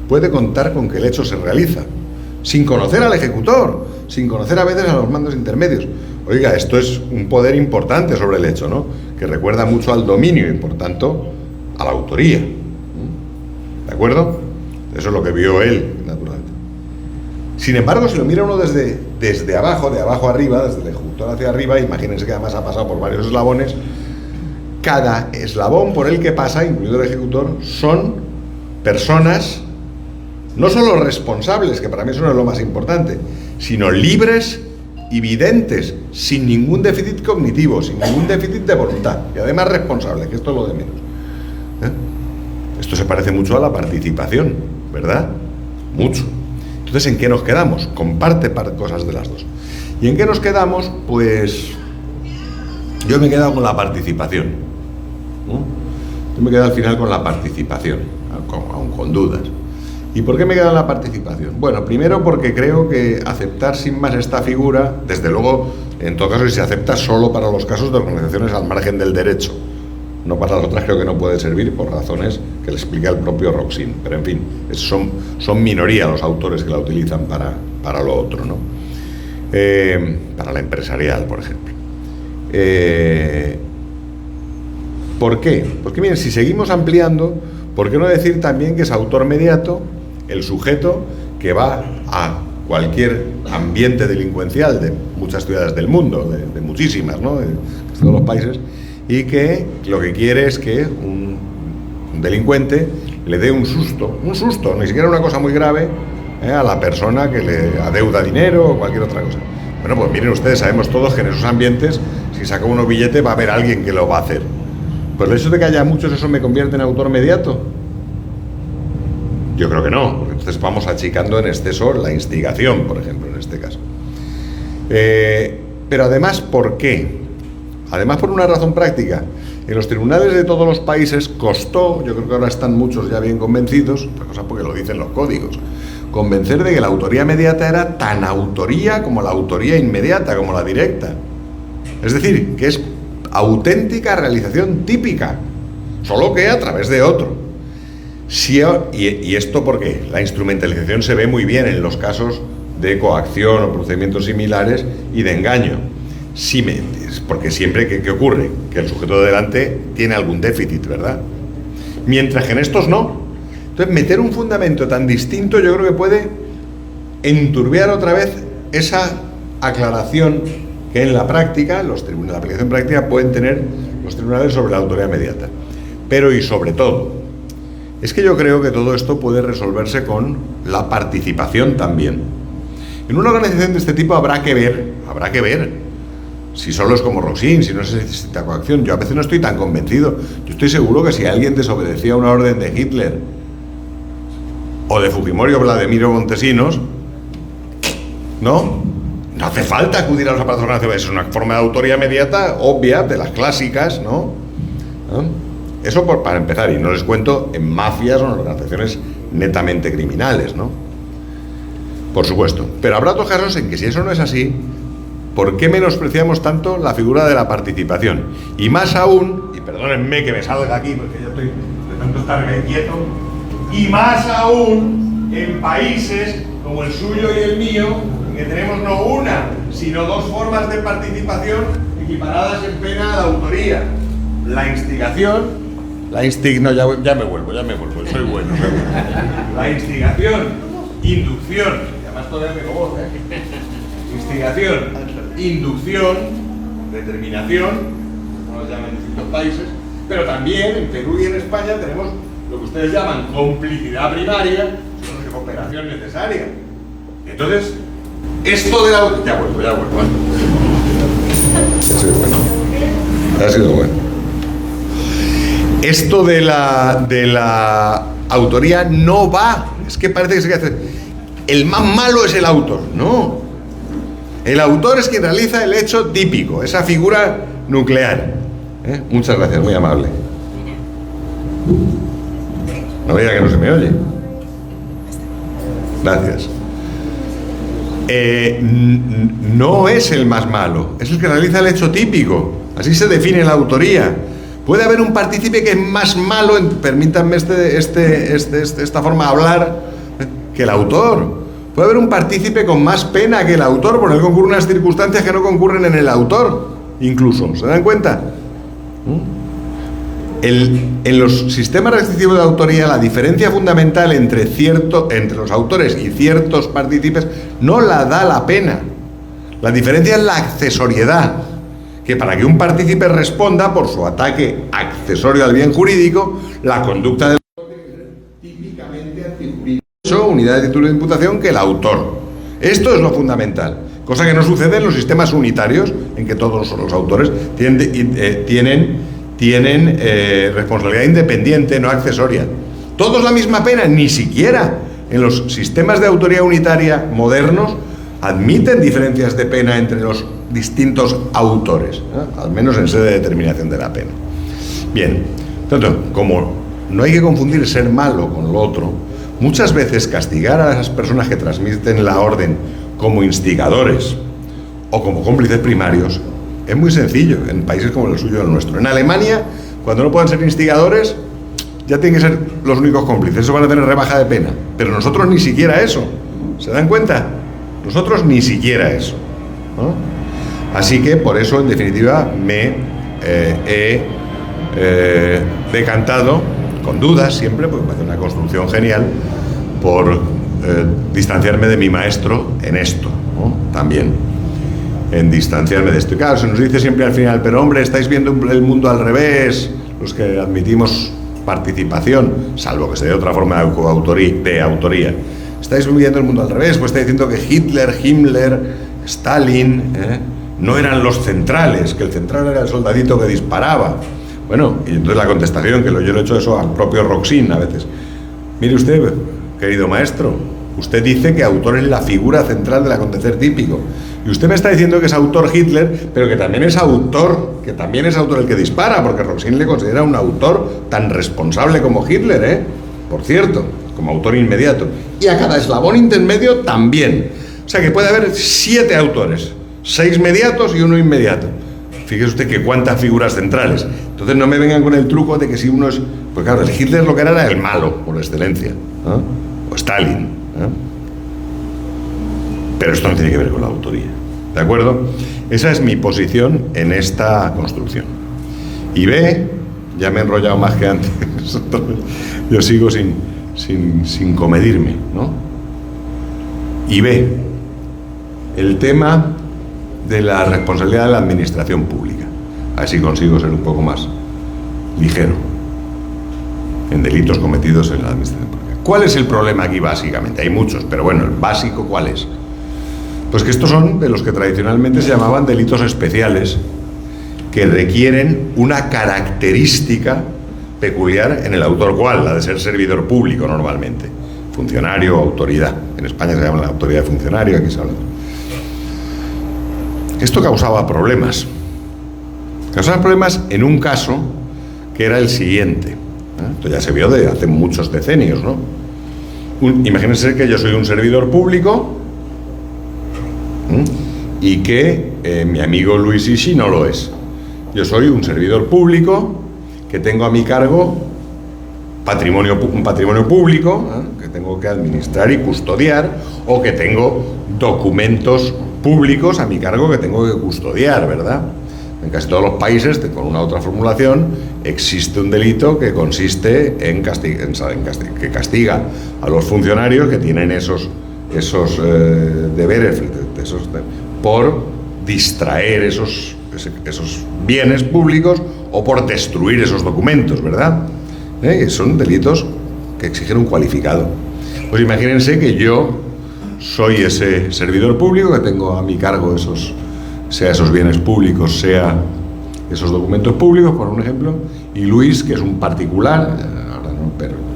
puede contar con que el hecho se realiza, sin conocer al ejecutor, sin conocer a veces a los mandos intermedios. Oiga, esto es un poder importante sobre el hecho, ¿no?, que recuerda mucho al dominio y, por tanto, a la autoría. ¿De acuerdo? Eso es lo que vio él, naturalmente. Sin embargo, si lo mira uno desde abajo, de abajo arriba, desde el ejecutor hacia arriba, imagínense que además ha pasado por varios eslabones, cada eslabón por el que pasa, incluido el ejecutor, son personas no solo responsables, que para mí eso no es lo más importante, sino libres y videntes, sin ningún déficit cognitivo, sin ningún déficit de voluntad, y además responsables, que esto es lo de menos. Esto se parece mucho a la participación, ¿verdad? Mucho. Entonces, ¿en qué nos quedamos? Comparte cosas de las dos. ¿Y en qué nos quedamos? Pues yo me he quedado con la participación, ¿no? Yo me he quedado al final con la participación, aun con dudas. ¿Y por qué me he quedado en la participación? Bueno, primero porque creo que aceptar sin más esta figura, desde luego, en todo caso, si se acepta solo para los casos de organizaciones al margen del derecho, no para las otras creo que no puede servir por razones que le explica el propio Roxin, pero en fin, son minoría los autores que la utilizan para lo otro, ¿no? Para la empresarial, por ejemplo. ¿Por qué? Porque miren, si seguimos ampliando, ¿por qué no decir también que es autor mediato el sujeto que va a cualquier ambiente delincuencial de muchas ciudades del mundo, de muchísimas, ¿no? De todos los países, y que lo que quiere es que un delincuente le dé un susto, ni siquiera una cosa muy grave, a la persona que le adeuda dinero o cualquier otra cosa. Bueno, pues miren ustedes, sabemos todos que en esos ambientes, si saca uno billete, va a haber alguien que lo va a hacer. Pues el hecho de que haya muchos, ¿eso me convierte en autor mediato? Yo creo que no, porque entonces vamos achicando en exceso la instigación, por ejemplo, en este caso. Pero además, ¿por qué? Además, por una razón práctica. En los tribunales de todos los países costó, yo creo que ahora están muchos ya bien convencidos, otra cosa porque lo dicen los códigos, convencer de que la autoría mediata era tan autoría como la autoría inmediata, como la directa. Es decir, que es auténtica realización típica, solo que a través de otro. ¿Y esto por qué? La instrumentalización se ve muy bien en los casos de coacción o procedimientos similares y de engaño. Porque siempre, ¿qué ocurre? Que el sujeto de delante tiene algún déficit, ¿verdad? Mientras que en estos no. Entonces, meter un fundamento tan distinto yo creo que puede enturbiar otra vez esa aclaración que en la práctica, la aplicación práctica pueden tener los tribunales sobre la autoría mediata. Pero y sobre todo, es que yo creo que todo esto puede resolverse con la participación también. En una organización de este tipo habrá que ver si solo es como Roxin, si no se necesita coacción. Yo a veces no estoy tan convencido. Yo estoy seguro que si alguien desobedecía una orden de Hitler o de Fujimori o Vladimiro Montesinos, no hace falta acudir a los aparatos organizacionales. Es una forma de autoría mediata obvia, de las clásicas, ¿no? Eso para empezar, y no les cuento en mafias o en organizaciones netamente criminales, ¿no? Por supuesto. Pero habrá otros casos en que si eso no es así, ¿por qué menospreciamos tanto la figura de la participación? Y más aún, y perdónenme que me salga aquí porque yo estoy de tanto estar quieto, y más aún en países como el suyo y el mío, en que tenemos no una, sino dos formas de participación equiparadas en pena a la autoría. La instigación, no, ya me vuelvo, soy bueno. La instigación, inducción, y además todavía tengo voz, Instigación, inducción, determinación, como lo llaman en distintos países, pero también en Perú y en España tenemos lo que ustedes llaman complicidad primaria, sino cooperación necesaria. Entonces, esto de la... Ya vuelvo. Ha sido bueno. Esto de la autoría no va. Es que parece que se hace. El más malo es el autor. No. El autor es quien realiza el hecho típico, esa figura nuclear. Muchas gracias, muy amable. No vea que no se me oye. Gracias. No es el más malo, es el que realiza el hecho típico. Así se define la autoría. Puede haber un partícipe que es más malo, permítanme esta forma de hablar, que el autor. Puede haber un partícipe con más pena que el autor, porque concurren unas circunstancias que no concurren en el autor, incluso. ¿Se dan cuenta? En los sistemas restrictivos de autoría, la diferencia fundamental entre los autores y ciertos partícipes no la da la pena. La diferencia es la accesoriedad, que para que un partícipe responda por su ataque accesorio al bien jurídico, la conducta del autor tiene que ser típicamente antijurídica. unidad de título de imputación, que el autor. Esto es lo fundamental, cosa que no sucede en los sistemas unitarios, en que todos los autores tienen responsabilidad independiente, no accesoria. ¿Todos la misma pena? Ni siquiera. En los sistemas de autoría unitaria modernos admiten diferencias de pena entre los distintos autores, al menos en sede de determinación de la pena. Bien, entonces, como no hay que confundir ser malo con lo otro, muchas veces castigar a esas personas que transmiten la orden como instigadores o como cómplices primarios es muy sencillo en países como el suyo y el nuestro. En Alemania, cuando no puedan ser instigadores, ya tienen que ser los únicos cómplices. Eso van a tener rebaja de pena. Pero nosotros ni siquiera eso. ¿Se dan cuenta? Nosotros ni siquiera eso, ¿no? Así que por eso, en definitiva, me he decantado, con dudas siempre, porque me parece una construcción genial, por distanciarme de mi maestro en esto, ¿no? También, en distanciarme de esto. Y claro, se nos dice siempre al final, pero hombre, estáis viendo el mundo al revés, los que admitimos participación, salvo que sea de otra forma de autoría. Estáis viendo el mundo al revés, pues está diciendo que Hitler, Himmler, Stalin no eran los centrales, que el central era el soldadito que disparaba. Bueno, y entonces la contestación, que yo le he hecho eso al propio Roxin a veces. Mire usted, querido maestro, usted dice que autor es la figura central del acontecer típico. Y usted me está diciendo que es autor Hitler, pero que también es autor el que dispara, porque Roxin le considera un autor tan responsable como Hitler, por cierto, como autor inmediato. Y a cada eslabón intermedio también. O sea que puede haber 7 autores, 6 mediatos y 1 inmediato. Fíjese usted que cuántas figuras centrales. Entonces no me vengan con el truco de que si uno es... Pues claro, el Hitler lo que era el malo, por excelencia, ¿no? O Stalin, ¿no? Pero esto no tiene que ver con la autoría, ¿de acuerdo? Esa es mi posición en esta construcción. Y B, ya me he enrollado más que antes, yo sigo sin comedirme, ¿no? Y B, el tema de la responsabilidad de la administración pública. A ver si consigo ser un poco más ligero en delitos cometidos en la administración pública. ¿Cuál es el problema aquí básicamente? Hay muchos, pero bueno, el básico, ¿cuál es? Pues que estos son de los que tradicionalmente se llamaban delitos especiales, que requieren una característica peculiar en el autor. ¿Cuál? La de ser servidor público normalmente, funcionario o autoridad. En España se llama la autoridad de funcionario, aquí se habla. Esto causaba problemas. Causaba problemas en un caso que era el siguiente. Esto ya se vio de hace muchos decenios, ¿no? Imagínense que yo soy un servidor público y que mi amigo Luis Isi no lo es. Yo soy un servidor público que tengo a mi cargo un patrimonio público, que tengo que administrar y custodiar, o que tengo documentos públicos a mi cargo que tengo que custodiar, ¿verdad? En casi todos los países, con una otra formulación, existe un delito que consiste en que castiga a los funcionarios que tienen esos deberes por distraer esos bienes públicos o por destruir esos documentos, ¿verdad? Son delitos que exigen un cualificado. Pues imagínense que yo soy ese servidor público que tengo a mi cargo sea esos bienes públicos, sea esos documentos públicos, por un ejemplo, y Luis, que es un particular, ahora no,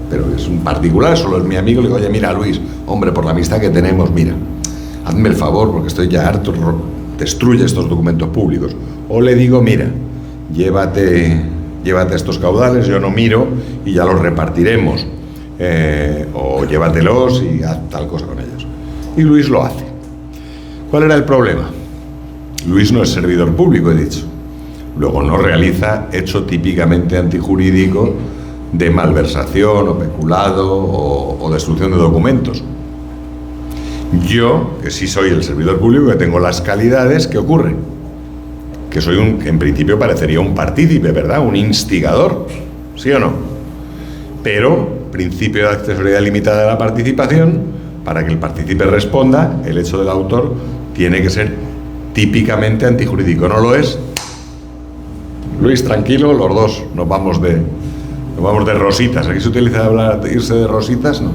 pero es un particular, solo es mi amigo, le digo, oye, mira, Luis, hombre, por la amistad que tenemos, mira, hazme el favor, porque estoy ya harto, destruye estos documentos públicos. O le digo, mira, llévate estos caudales, yo no miro y ya los repartiremos, o llévatelos y haz tal cosa con ellos. Y Luis lo hace. ¿Cuál era el problema? Luis no es servidor público, he dicho. Luego no realiza hecho típicamente antijurídico de malversación o peculado o destrucción de documentos. Yo, que sí soy el servidor público, que tengo las calidades, ¿qué ocurre? Que soy en principio parecería un partícipe, ¿verdad? Un instigador, ¿sí o no? Pero, principio de accesoriedad limitada de la participación, para que el partícipe responda, el hecho del autor tiene que ser típicamente antijurídico. ¿No lo es? Luis, tranquilo, los dos nos vamos de rositas. ¿Aquí se utiliza irse de rositas? No.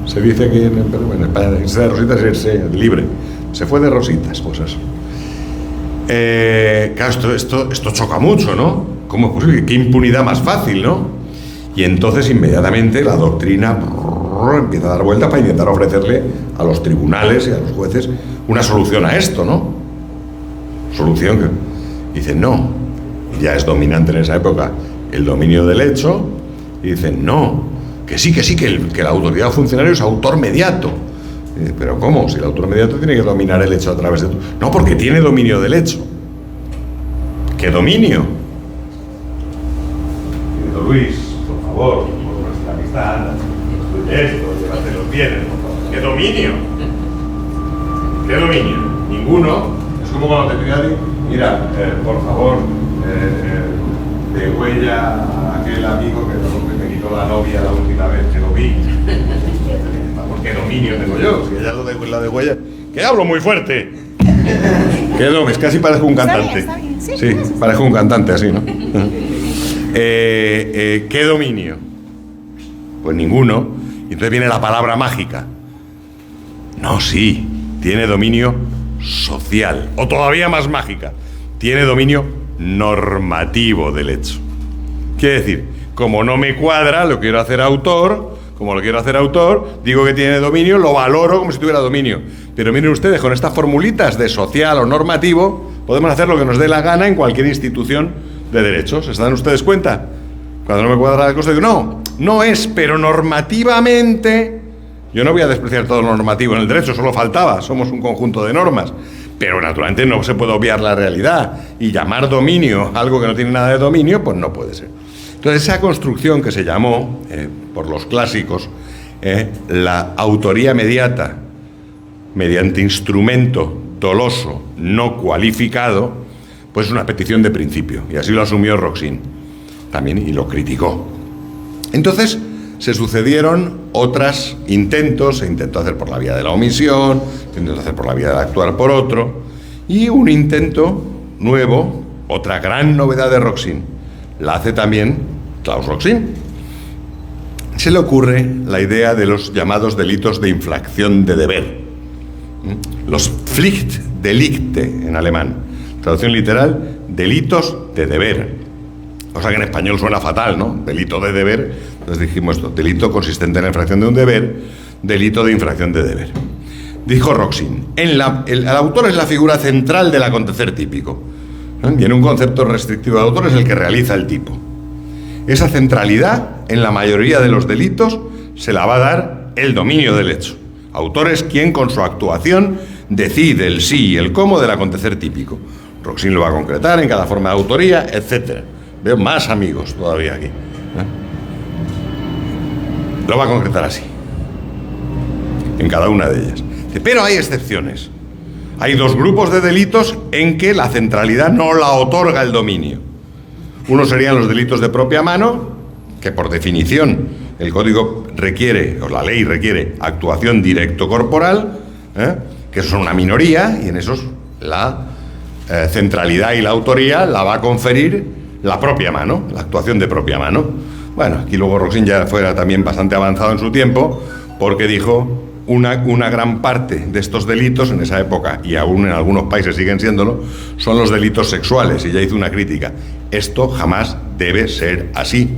Se dice que en España irse de rositas es irse libre. Se fue de rositas, pues eso. Claro, esto choca mucho, ¿no? ¿Cómo es posible? ¿Qué impunidad más fácil, no? Y entonces inmediatamente la doctrina empieza a dar vueltas para intentar ofrecerle a los tribunales y a los jueces una solución a esto, ¿no? Solución que dicen no, ya es dominante en esa época el dominio del hecho, y dicen no, que la autoridad o funcionario es autor mediato. Pero ¿cómo? Si el autor mediato tiene que dominar el hecho a través de... No, porque tiene dominio del hecho. ¿Qué dominio? Querido Luis, por favor, por nuestra amistad, anda, construye esto, llévate los bienes, por favor. ¿Qué dominio? ¿Qué dominio? Ninguno. Es como cuando te pide a ti, mira, por favor, de huella a aquel amigo que me quitó la novia la última vez que lo vi. ¿Qué dominio tengo yo? Si ella lo de la de huella... ¡Que hablo muy fuerte! Que no, es casi parezco un cantante. Está bien. Sí, parezco un cantante así, ¿no? ¿Qué dominio? Pues ninguno. Y entonces viene la palabra mágica. No, sí, tiene dominio social. O todavía más mágica. Tiene dominio normativo del hecho. Quiere decir, como no me cuadra, lo quiero hacer autor... Como lo quiero hacer autor, digo que tiene dominio, lo valoro como si tuviera dominio. Pero miren ustedes, con estas formulitas de social o normativo, podemos hacer lo que nos dé la gana en cualquier institución de derechos. ¿Se dan ustedes cuenta? Cuando no me cuadra la cosa, digo, no es, pero normativamente... Yo no voy a despreciar todo lo normativo en el derecho, solo faltaba, somos un conjunto de normas. Pero naturalmente no se puede obviar la realidad. Y llamar dominio algo que no tiene nada de dominio, pues no puede ser. Entonces, esa construcción que se llamó, por los clásicos, la autoría mediata mediante instrumento doloso no cualificado, pues es una petición de principio. Y así lo asumió Roxin también y lo criticó. Entonces, se sucedieron otros intentos. Se intentó hacer por la vía de la omisión, se intentó hacer por la vía de actuar por otro, y un intento nuevo, otra gran novedad de Roxin, la hace también Klaus Roxin. Se le ocurre la idea de los llamados delitos de infracción de deber. Los Pflichtdelikte en alemán. Traducción literal, delitos de deber. O sea que en español suena fatal, ¿no? Delito de deber. Entonces dijimos esto, delito consistente en la infracción de un deber, delito de infracción de deber. Dijo Roxin, el autor es la figura central del acontecer típico. Y en un concepto restrictivo de autor es el que realiza el tipo. Esa centralidad, en la mayoría de los delitos, se la va a dar el dominio del hecho. Autor es quien, con su actuación, decide el sí y el cómo del acontecer típico. Roxin lo va a concretar en cada forma de autoría, etc. Veo más amigos todavía aquí. Lo va a concretar así, en cada una de ellas. Pero hay excepciones. Hay dos grupos de delitos en que la centralidad no la otorga el dominio. Uno serían los delitos de propia mano, que por definición el código requiere, o la ley requiere, actuación directo corporal, que son una minoría, y en esos la centralidad y la autoría la va a conferir la propia mano, la actuación de propia mano. Bueno, aquí luego Roxin ya fuera también bastante avanzado en su tiempo, porque dijo una gran parte de estos delitos en esa época, y aún en algunos países siguen siéndolo, son los delitos sexuales, y ya hizo una crítica. Esto jamás debe ser así.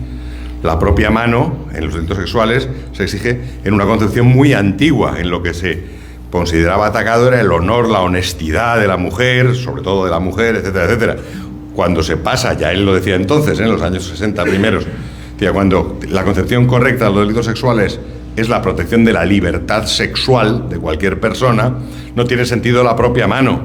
La propia mano en los delitos sexuales se exige en una concepción muy antigua. En lo que se consideraba atacado era el honor, la honestidad de la mujer, sobre todo de la mujer, etcétera, etcétera. Cuando se pasa, ya él lo decía entonces, en los años 60 primeros, decía, cuando la concepción correcta de los delitos sexuales es la protección de la libertad sexual de cualquier persona, no tiene sentido la propia mano.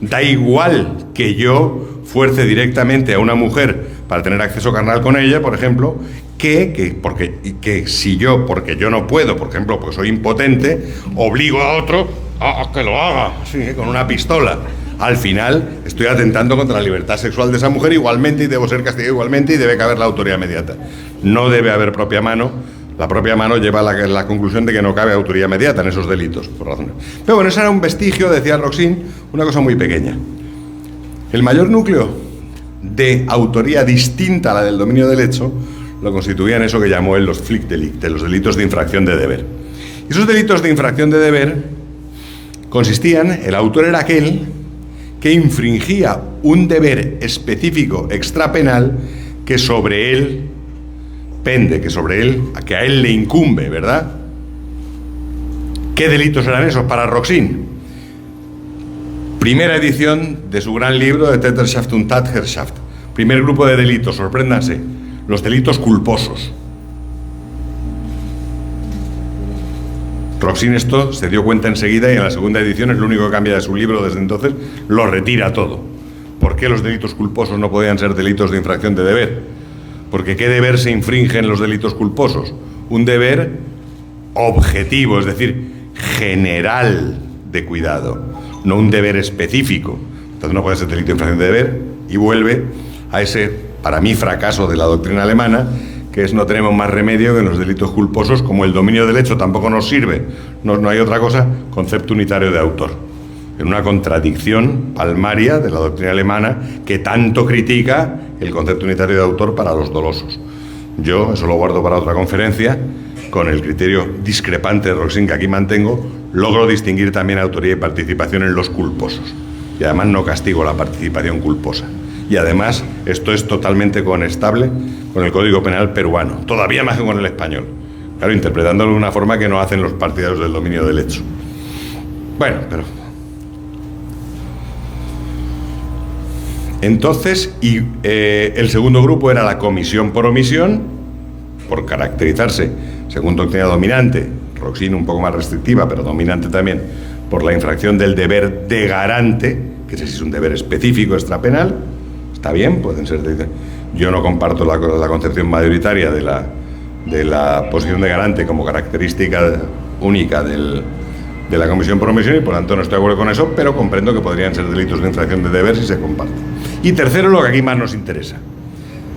Da igual que yo fuerce directamente a una mujer para tener acceso carnal con ella, por ejemplo, que si yo, porque yo no puedo, por ejemplo, porque soy impotente, obligo a otro a que lo haga, sí, con una pistola. Al final estoy atentando contra la libertad sexual de esa mujer igualmente, y debo ser castigado igualmente, y debe caber la autoría inmediata. No debe haber propia mano. La propia mano lleva a la conclusión de que no cabe autoría inmediata en esos delitos, por razones. Pero bueno, ese era un vestigio, decía Roxin, una cosa muy pequeña. El mayor núcleo de autoría distinta a la del dominio del hecho lo constituían eso que llamó él los Pflichtdelikte, los delitos de infracción de deber. Esos delitos de infracción de deber consistían, el autor era aquel que infringía un deber específico extrapenal que sobre él pende, que a él le incumbe, ¿verdad? ¿Qué delitos eran esos para Roxin? Primera edición de su gran libro de Täterschaft und Tatherrschaft. Primer grupo de delitos, sorpréndanse, los delitos culposos. Roxin esto se dio cuenta enseguida y en la segunda edición es lo único que cambia de su libro desde entonces, lo retira todo. ¿Por qué los delitos culposos no podían ser delitos de infracción de deber? Porque ¿qué deber se infringe en los delitos culposos? Un deber objetivo, es decir, general de cuidado, no un deber específico. Entonces no puede ser delito de infracción de deber y vuelve a ese, para mí, fracaso de la doctrina alemana, que es no tenemos más remedio que en los delitos culposos, como el dominio del hecho tampoco nos sirve, no hay otra cosa, concepto unitario de autor. En una contradicción palmaria de la doctrina alemana que tanto critica el concepto unitario de autor para los dolosos. Yo, eso lo guardo para otra conferencia, con el criterio discrepante de Roxin que aquí mantengo, logro distinguir también autoría y participación en los culposos. Y además no castigo la participación culposa. Y además esto es totalmente conestable con el Código Penal peruano, todavía más que con el español. Claro, interpretándolo de una forma que no hacen los partidarios del dominio del hecho. Bueno, pero... Entonces, el segundo grupo era la comisión por omisión, por caracterizarse, según doctrina dominante, Roxin un poco más restrictiva, pero dominante también, por la infracción del deber de garante, que ese sí es un deber específico extrapenal. Está bien, pueden ser... Yo no comparto la concepción mayoritaria de la posición de garante como característica única de la comisión por omisión y por lo tanto no estoy de acuerdo con eso, pero comprendo que podrían ser delitos de infracción de deber si se comparten. Y tercero, lo que aquí más nos interesa,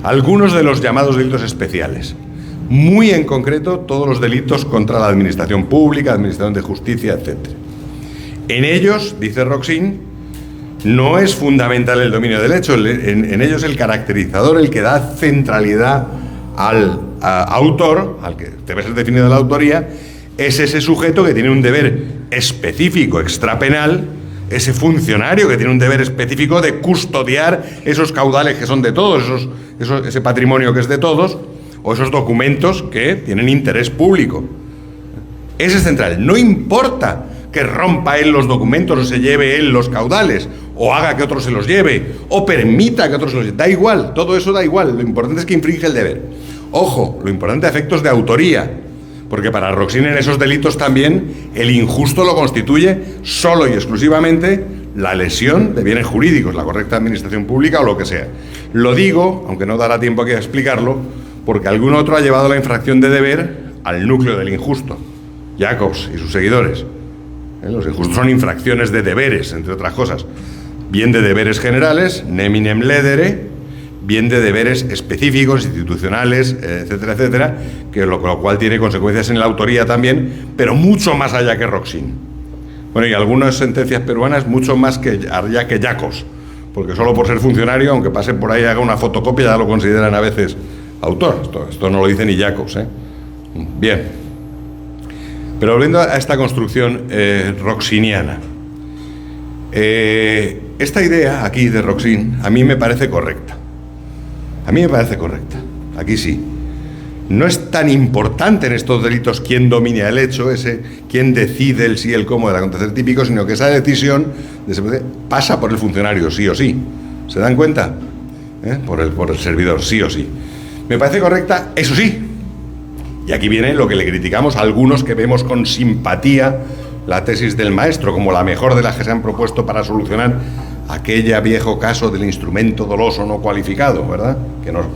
algunos de los llamados delitos especiales, muy en concreto todos los delitos contra la administración pública, administración de justicia, etc. En ellos, dice Roxin, no es fundamental el dominio del hecho, en ellos el caracterizador, el que da centralidad al autor, al que debe ser definida la autoría, es ese sujeto que tiene un deber específico extrapenal, ese funcionario que tiene un deber específico de custodiar esos caudales que son de todos, ese patrimonio que es de todos, o esos documentos que tienen interés público. Ese es central. No importa que rompa él los documentos o se lleve él los caudales, o haga que otro se los lleve, o permita que otros se los lleve. Da igual, todo eso da igual. Lo importante es que infringe el deber. Ojo, lo importante a efectos de autoría, porque para Roxin en esos delitos también el injusto lo constituye solo y exclusivamente la lesión de bienes jurídicos, la correcta administración pública o lo que sea. Lo digo, aunque no dará tiempo aquí a explicarlo, porque algún otro ha llevado la infracción de deber al núcleo del injusto, Jacobs y sus seguidores. Los injustos son infracciones de deberes, entre otras cosas, bien de deberes generales, neminem ledere, bien de deberes específicos, institucionales, etcétera, etcétera, que lo cual tiene consecuencias en la autoría también, pero mucho más allá que Roxin. Bueno, y algunas sentencias peruanas mucho más allá que Jacobs, porque solo por ser funcionario, aunque pase por ahí y haga una fotocopia, ya lo consideran a veces autor. Esto no lo dice ni Jacobs, ¿eh? Bien. Pero volviendo a esta construcción roxiniana, esta idea aquí de Roxin a mí me parece correcta. A mí me parece correcta. Aquí sí. No es tan importante en estos delitos quién domina el hecho, quién decide el sí y el cómo del acontecer típico, sino que esa decisión pasa por el funcionario, sí o sí. ¿Se dan cuenta? Por el servidor, sí o sí. Me parece correcta, eso sí. Y aquí viene lo que le criticamos a algunos que vemos con simpatía la tesis del maestro como la mejor de las que se han propuesto para solucionar aquel viejo caso del instrumento doloso no cualificado, ¿verdad?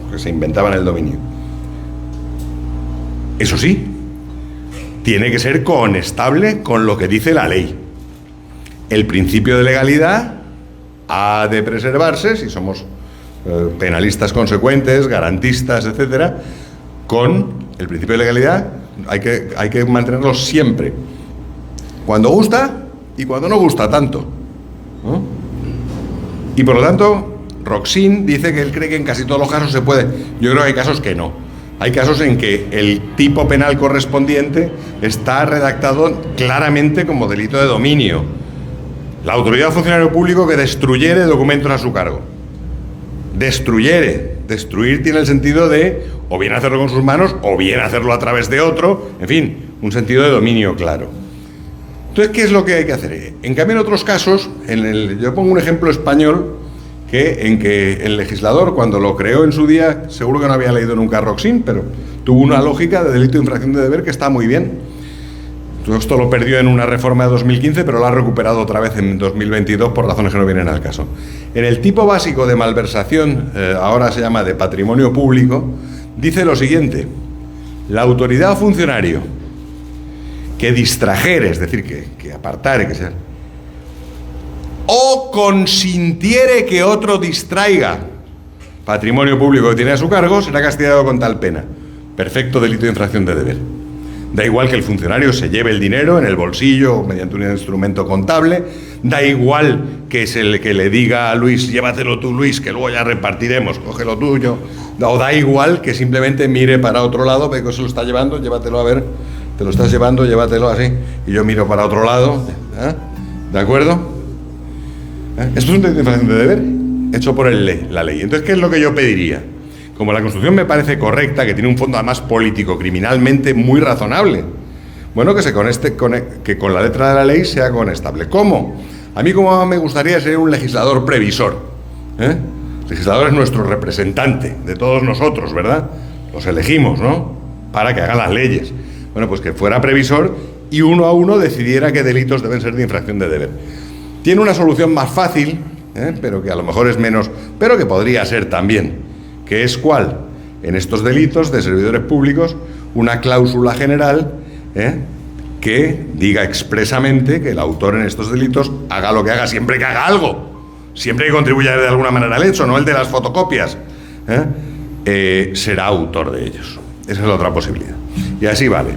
Que se inventaba en el dominio. Eso sí, tiene que ser conestable con lo que dice la ley. El principio de legalidad ha de preservarse, si somos penalistas consecuentes, garantistas, etcétera, con el principio de legalidad hay que mantenerlo siempre. Cuando gusta y cuando no gusta tanto, ¿no? Y por lo tanto, Roxin dice que él cree que en casi todos los casos se puede. Yo creo que hay casos que no. Hay casos en que el tipo penal correspondiente está redactado claramente como delito de dominio. La autoridad o funcionario público que destruyere documentos a su cargo. Destruyere. Destruir tiene el sentido de o bien hacerlo con sus manos o bien hacerlo a través de otro. En fin, un sentido de dominio claro. Entonces, ¿qué es lo que hay que hacer? En cambio, en otros casos, yo pongo un ejemplo español en que el legislador, cuando lo creó en su día, seguro que no había leído nunca a Roxin, pero tuvo una lógica de delito de infracción de deber que está muy bien. Esto lo perdió en una reforma de 2015, pero lo ha recuperado otra vez en 2022 por razones que no vienen al caso. En el tipo básico de malversación, ahora se llama de patrimonio público, dice lo siguiente: la autoridad o funcionario que distrajere, es decir, que apartare, que sea, o consintiere que otro distraiga patrimonio público que tiene a su cargo, será castigado con tal pena. Perfecto delito de infracción de deber. Da igual que el funcionario se lleve el dinero en el bolsillo o mediante un instrumento contable, da igual que le diga a Luis, llévatelo tú, Luis, que luego ya repartiremos, coge lo tuyo, o da igual que simplemente mire para otro lado, ve que se lo está llevando, llévatelo, a ver, te lo estás llevando, llévatelo así, y yo miro para otro lado, ¿eh? ¿De acuerdo? Esto es un delito de infracción de deber hecho por la ley. Entonces, ¿qué es lo que yo pediría? Como la Constitución me parece correcta, que tiene un fondo además político, criminalmente muy razonable, bueno, que con la letra de la ley sea conestable. ¿Cómo? A mí como me gustaría ser un legislador previsor. El legislador es nuestro representante de todos nosotros, ¿verdad? Los elegimos, ¿no? Para que hagan las leyes. Bueno, pues que fuera previsor y uno a uno decidiera qué delitos deben ser de infracción de deber. Tiene una solución más fácil, pero que a lo mejor es menos, pero que podría ser también. ¿Qué es cuál? En estos delitos de servidores públicos, una cláusula general que diga expresamente que el autor en estos delitos haga lo que haga, siempre que haga algo, siempre que contribuya de alguna manera al hecho, no el de las fotocopias, será autor de ellos. Esa es la otra posibilidad. Y así vale.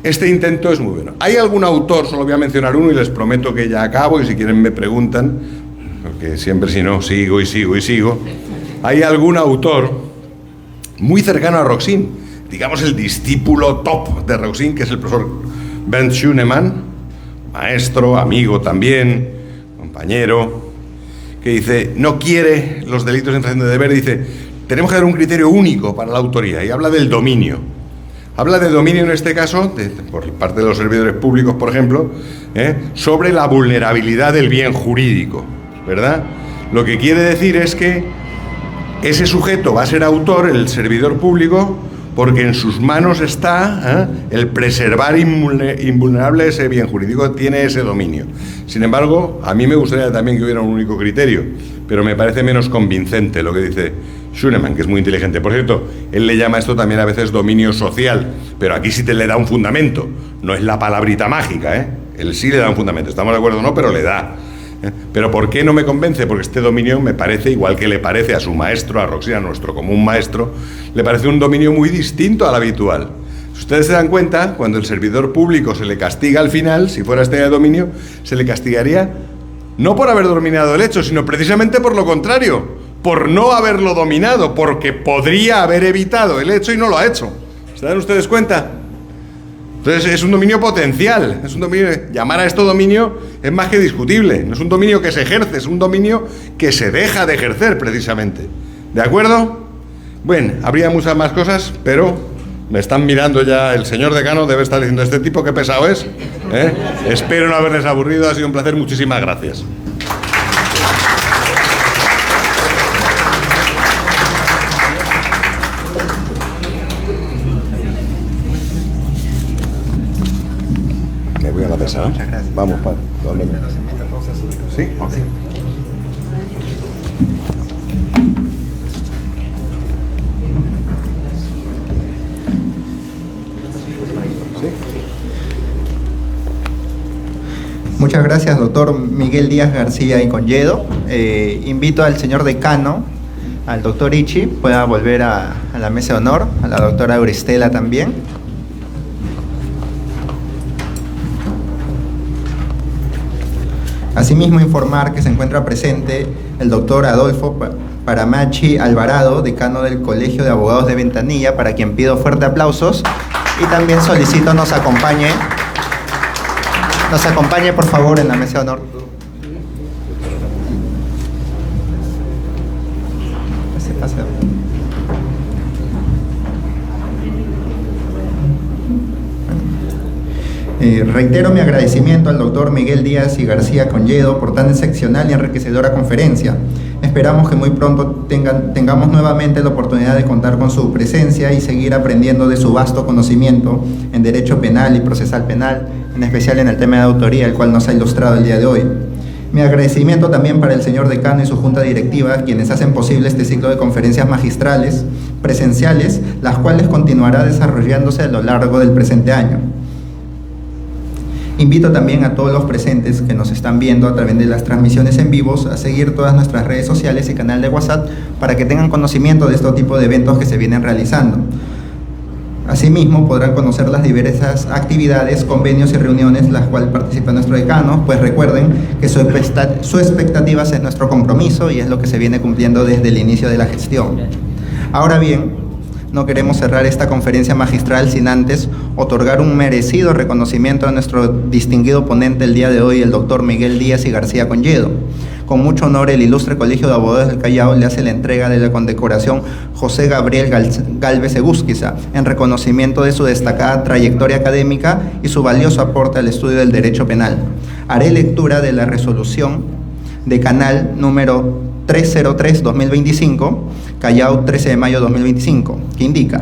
Este intento es muy bueno. ¿Hay algún autor? Solo voy a mencionar uno y les prometo que ya acabo, y si quieren me preguntan, porque siempre si no, sigo y sigo y sigo. Hay algún autor muy cercano a Roxin, digamos el discípulo top de Roxin, que es el profesor Bernd Schunemann, maestro, amigo también, compañero, que dice, no quiere los delitos de infracción de deber, dice, tenemos que dar un criterio único para la autoría, y habla del dominio. Habla de dominio en este caso, por parte de los servidores públicos, por ejemplo, sobre la vulnerabilidad del bien jurídico, ¿verdad? Lo que quiere decir es que ese sujeto va a ser autor, el servidor público, porque en sus manos está el preservar invulnerable ese bien jurídico, tiene ese dominio. Sin embargo, a mí me gustaría también que hubiera un único criterio, pero me parece menos convincente lo que dice Schunemann, que es muy inteligente. Por cierto, él le llama esto también a veces dominio social, pero aquí sí le da un fundamento, no es la palabrita mágica, él sí le da un fundamento, estamos de acuerdo o no, pero le da. Pero ¿por qué no me convence? Porque este dominio me parece, igual que le parece a su maestro, a Roxin, a nuestro común maestro, le parece un dominio muy distinto al habitual. Si ustedes se dan cuenta, cuando el servidor público se le castiga al final, si fuera este de dominio, se le castigaría no por haber dominado el hecho, sino precisamente por lo contrario, por no haberlo dominado, porque podría haber evitado el hecho y no lo ha hecho. ¿Se dan ustedes cuenta? Entonces es un dominio potencial, es un dominio, llamar a esto dominio es más que discutible, no es un dominio que se ejerce, es un dominio que se deja de ejercer precisamente. ¿De acuerdo? Bueno, habría muchas más cosas, pero me están mirando ya, el señor decano debe estar diciendo, este tipo qué pesado es. Espero no haberles aburrido, ha sido un placer, muchísimas gracias. ¿no? Muchas gracias. Vamos, padre. ¿Sí? Sí. Muchas gracias, doctor Miguel Díaz García y Conyedo. Invito al señor decano, al doctor Ichi, pueda volver a la mesa de honor, a la doctora Euristela también. Asimismo, informar que se encuentra presente el doctor Adolfo para Machi Alvarado, decano del Colegio de Abogados de Ventanilla, para quien pido fuerte aplausos. Y también solicito nos acompañe por favor en la mesa de honor. Pase. Reitero mi agradecimiento al doctor Miguel Díaz y García Conyedo por tan excepcional y enriquecedora conferencia. Esperamos que muy pronto tengamos nuevamente la oportunidad de contar con su presencia y seguir aprendiendo de su vasto conocimiento en derecho penal y procesal penal, en especial en el tema de autoría, el cual nos ha ilustrado el día de hoy. Mi agradecimiento también para el señor decano y su junta directiva, quienes hacen posible este ciclo de conferencias magistrales presenciales, las cuales continuará desarrollándose a lo largo del presente año. Invito también a todos los presentes que nos están viendo a través de las transmisiones en vivos a seguir todas nuestras redes sociales y canal de WhatsApp para que tengan conocimiento de este tipo de eventos que se vienen realizando. Asimismo, podrán conocer las diversas actividades, convenios y reuniones las cuales participa nuestro decano, pues recuerden que su expectativa es nuestro compromiso y es lo que se viene cumpliendo desde el inicio de la gestión. Ahora bien, no queremos cerrar esta conferencia magistral sin antes otorgar un merecido reconocimiento a nuestro distinguido ponente el día de hoy, el doctor Miguel Díaz y García Conyedo. Con mucho honor, el ilustre Colegio de Abogados del Callao le hace la entrega de la condecoración José Gabriel Gálvez Egusquiza, en reconocimiento de su destacada trayectoria académica y su valioso aporte al estudio del derecho penal. Haré lectura de la resolución decanal número 303-2025, Callao, 13 de mayo 2025, que indica: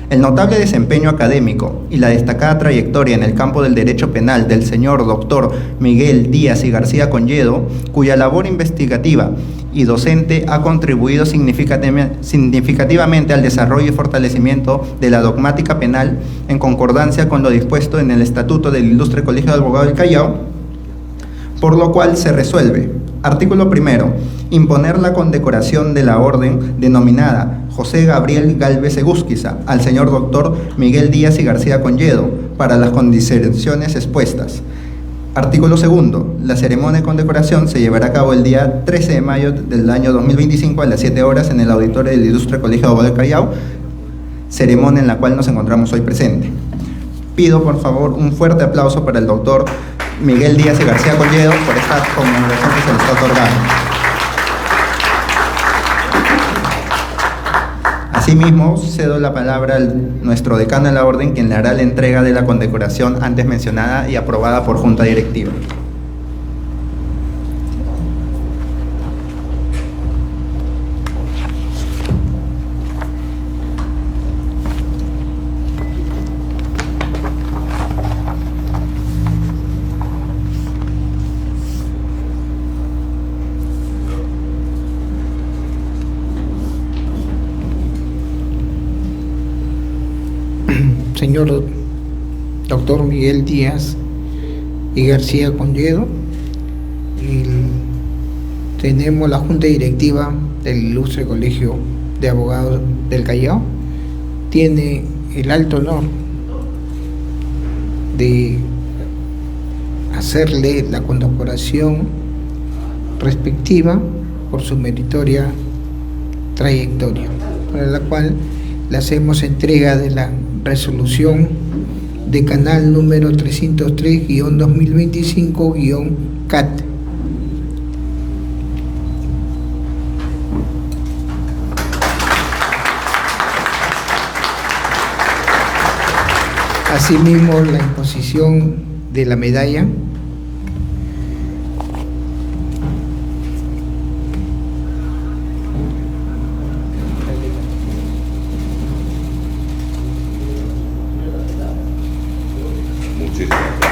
el notable desempeño académico y la destacada trayectoria en el campo del derecho penal del señor doctor Miguel Díaz y García Conyedo, cuya labor investigativa y docente ha contribuido significativamente al desarrollo y fortalecimiento de la dogmática penal en concordancia con lo dispuesto en el Estatuto del Ilustre Colegio de Abogados del Callao, por lo cual se resuelve: artículo primero, imponer la condecoración de la orden denominada José Gabriel Gálvez Egusquiza al señor doctor Miguel Díaz y García Conyedo para las condiciones expuestas. Artículo segundo, la ceremonia de condecoración se llevará a cabo el día 13 de mayo del año 2025 a las 7 horas en el auditorio del Ilustre Colegio de Abogados del Callao, ceremonia en la cual nos encontramos hoy presente. Pido por favor un fuerte aplauso para el doctor Miguel Díaz y García Conyedo por esta conmemoración que se les está otorgando. Asimismo, cedo la palabra a nuestro decano de la orden, quien le hará la entrega de la condecoración antes mencionada y aprobada por junta directiva. Señor doctor Miguel Díaz y García Conyedo, tenemos la Junta Directiva del Ilustre Colegio de Abogados del Callao, tiene el alto honor de hacerle la condecoración respectiva por su meritoria trayectoria, para la cual le hacemos entrega de la resolución de canal número 303-2025-CAT. Asimismo, la imposición de la medalla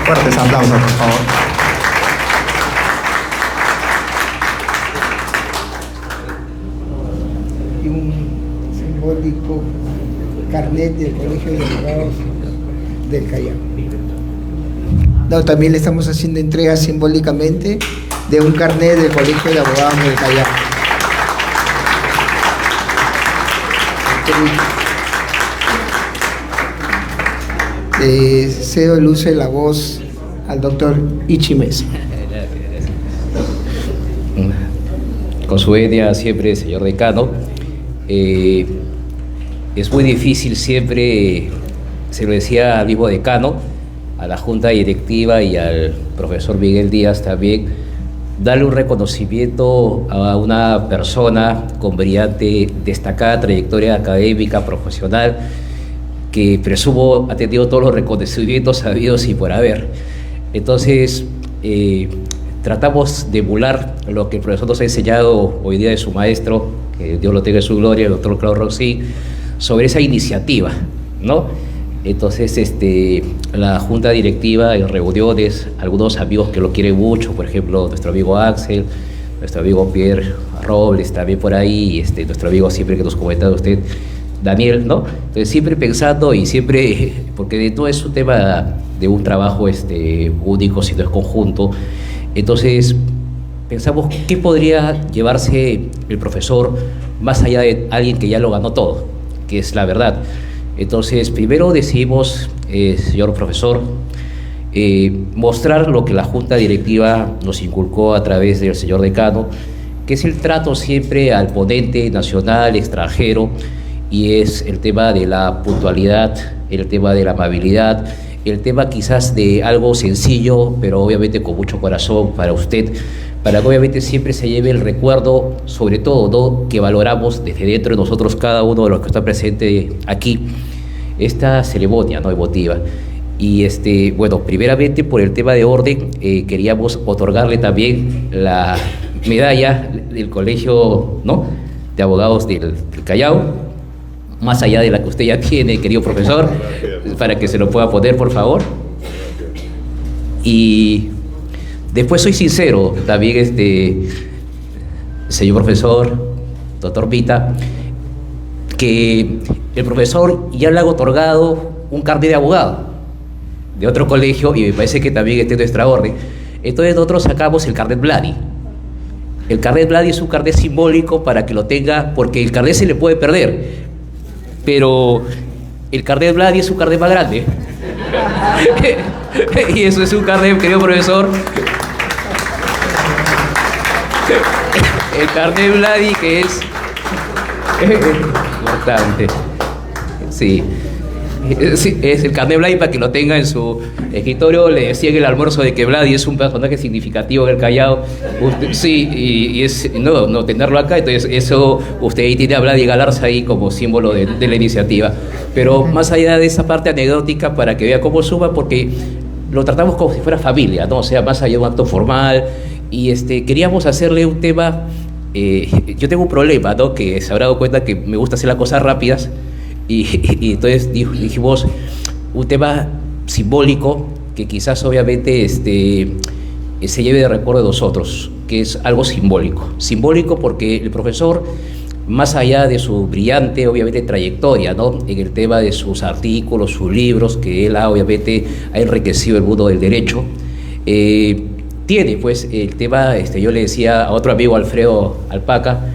Fuertes aplausos, por favor. y un simbólico carnet del Colegio de Abogados del Callao. No, también le estamos haciendo entrega simbólicamente de un carnet del Colegio de Abogados del Callao. Cedo el uso de la voz al doctor Ichi Mesa. con su venia siempre, señor decano. Es muy difícil siempre, se lo decía al mismo decano, a la junta directiva y al profesor Miguel Díaz también, darle un reconocimiento a una persona con brillante, destacada trayectoria académica, profesional, que presumo ha tenido todos los reconocimientos sabidos y por haber. Entonces, tratamos de emular lo que el profesor nos ha enseñado hoy día de su maestro, que Dios lo tenga en su gloria, el doctor Claudio Roxy, sobre esa iniciativa, ¿no? Entonces, la junta directiva en reuniones, algunos amigos que lo quieren mucho, por ejemplo, nuestro amigo Axel, nuestro amigo Pierre Robles, también por ahí, y nuestro amigo siempre que nos comentaba usted, Daniel, ¿no? Entonces, siempre pensando y siempre, porque no es un tema de un trabajo único, sino es conjunto. Entonces, pensamos qué podría llevarse el profesor más allá de alguien que ya lo ganó todo, que es la verdad. Entonces, primero decidimos, señor profesor, mostrar lo que la junta directiva nos inculcó a través del señor decano, que es el trato siempre al ponente nacional, extranjero, y es el tema de la puntualidad, el tema de la amabilidad, el tema quizás de algo sencillo, pero obviamente con mucho corazón para usted, para que obviamente siempre se lleve el recuerdo, sobre todo, ¿no?, que valoramos desde dentro de nosotros, cada uno de los que está presente aquí, esta ceremonia, ¿no?, emotiva. Y bueno, primeramente por el tema de orden, queríamos otorgarle también la medalla del Colegio, ¿no?, de Abogados del Callao, más allá de la que usted ya tiene, querido profesor, para que se lo pueda poner, por favor. Y después soy sincero, también, señor profesor, doctor Vita, que el profesor ya le ha otorgado un carnet de abogado de otro colegio y me parece que también esté en nuestra orden. Entonces nosotros sacamos el carnet Vladi. El carnet Vladi es un carnet simbólico para que lo tenga, porque el carnet se le puede perder, pero el carnet Vladi es un carnet más grande. Y eso es un carnet, querido profesor. El carnet Vladi, que es importante. Sí. Sí, es el carnet Vladi para que lo tenga en su escritorio. Le decía en el almuerzo de que Vladi es un personaje significativo del Callao. Sí, y es no tenerlo acá. Entonces, eso, usted ahí tiene a Vladi Galarza ahí como símbolo de la iniciativa. Pero más allá de esa parte anecdótica, para que vea cómo suma, porque lo tratamos como si fuera familia, ¿no? O sea, más allá de un acto formal. Y queríamos hacerle un tema. Yo tengo un problema, ¿no?, que se habrá dado cuenta que me gusta hacer las cosas rápidas. Y entonces dijimos un tema simbólico que quizás obviamente se lleve de recuerdo de nosotros, que es algo simbólico. Simbólico porque el profesor, más allá de su brillante, obviamente, trayectoria, ¿no?, en el tema de sus artículos, sus libros, que él obviamente ha enriquecido el mundo del derecho, tiene pues el tema, yo le decía a otro amigo, Alfredo Alpaca,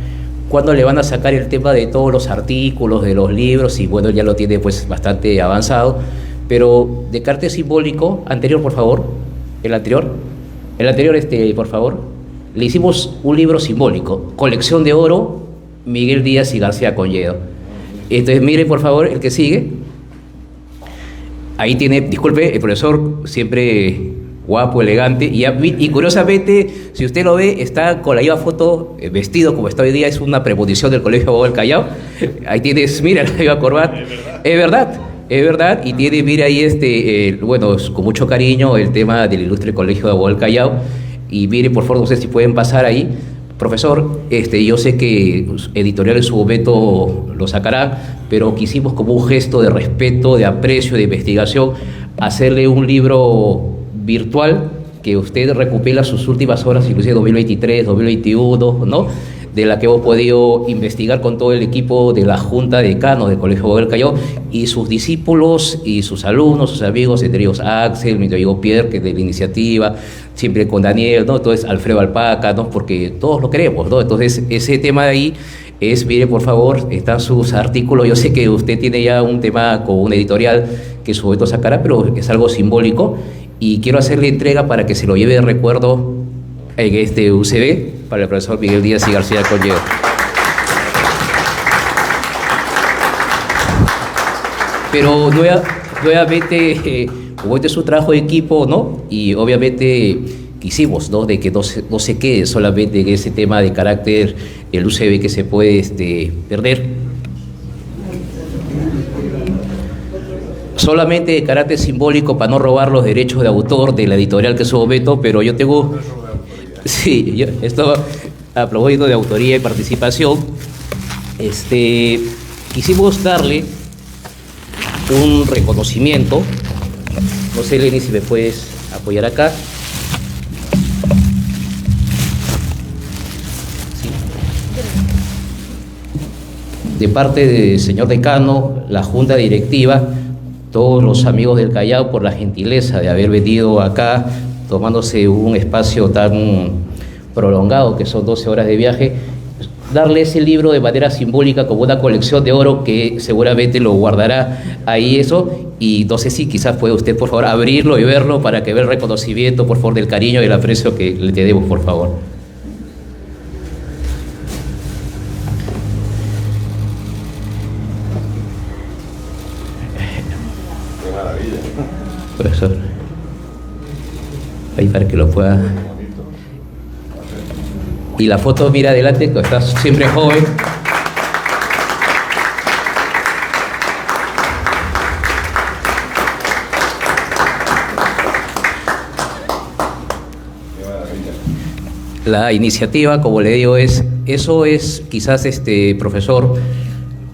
cuándo le van a sacar el tema de todos los artículos, de los libros, y bueno, ya lo tiene pues bastante avanzado, pero de cartel simbólico, anterior por favor, el anterior, por favor, le hicimos un libro simbólico, Colección de Oro, Miguel Díaz y García Conlledo. Entonces miren por favor el que sigue, ahí tiene, disculpe, el profesor siempre guapo, elegante, y curiosamente, si usted lo ve, está con la misma foto, vestido como está hoy día, es una premonición del Colegio de Abogados del Callao. Ahí tienes, mira, la misma corbata. Es verdad, y tiene, mira ahí, bueno, con mucho cariño, el tema del ilustre Colegio de Abogados del Callao. Y mire, por favor, no sé si pueden pasar ahí. Profesor, yo sé que editorial en su momento lo sacará, pero quisimos como un gesto de respeto, de aprecio, de investigación, hacerle un libro virtual que usted recupera sus últimas horas, inclusive 2023, 2021, ¿no?, de la que hemos podido investigar con todo el equipo de la Junta de Decanos del Colegio de Abogados del Callao y sus discípulos y sus alumnos, sus amigos, entre ellos Axel, mi amigo Pierre, que es de la iniciativa, siempre con Daniel, ¿no?, entonces Alfredo Alpaca, ¿no?, porque todos lo queremos, ¿no? Entonces ese tema de ahí es, mire por favor, están sus artículos. Yo sé que usted tiene ya un tema con una editorial que en su momento sacará, pero es algo simbólico y quiero hacerle entrega para que se lo lleve de recuerdo en este UCB, para el profesor Miguel Díaz y García Colledo. Pero nuevamente, como este es un trabajo de equipo, ¿no? Y obviamente quisimos, ¿no? De que no se quede solamente en ese tema de carácter, el UCB que se puede perder. Solamente de carácter simbólico para no robar los derechos de autor de la editorial que es su momento, pero yo tengo... Sí, esto a propósito de autoría y participación, quisimos darle un reconocimiento. No sé, Lenny, si me puedes apoyar acá. Sí. De parte del señor decano, la junta directiva, todos los amigos del Callao, por la gentileza de haber venido acá, tomándose un espacio tan prolongado, que son 12 horas de viaje, darle ese libro de manera simbólica como una colección de oro que seguramente lo guardará ahí eso, y no sé si quizás puede usted, por favor, abrirlo y verlo para que vea el reconocimiento, por favor, del cariño y el aprecio que le tenemos, por favor. Qué maravilla. Profesor, ahí para que lo pueda... Y la foto, mira adelante, que estás siempre joven. La iniciativa, como le digo, eso es quizás, profesor,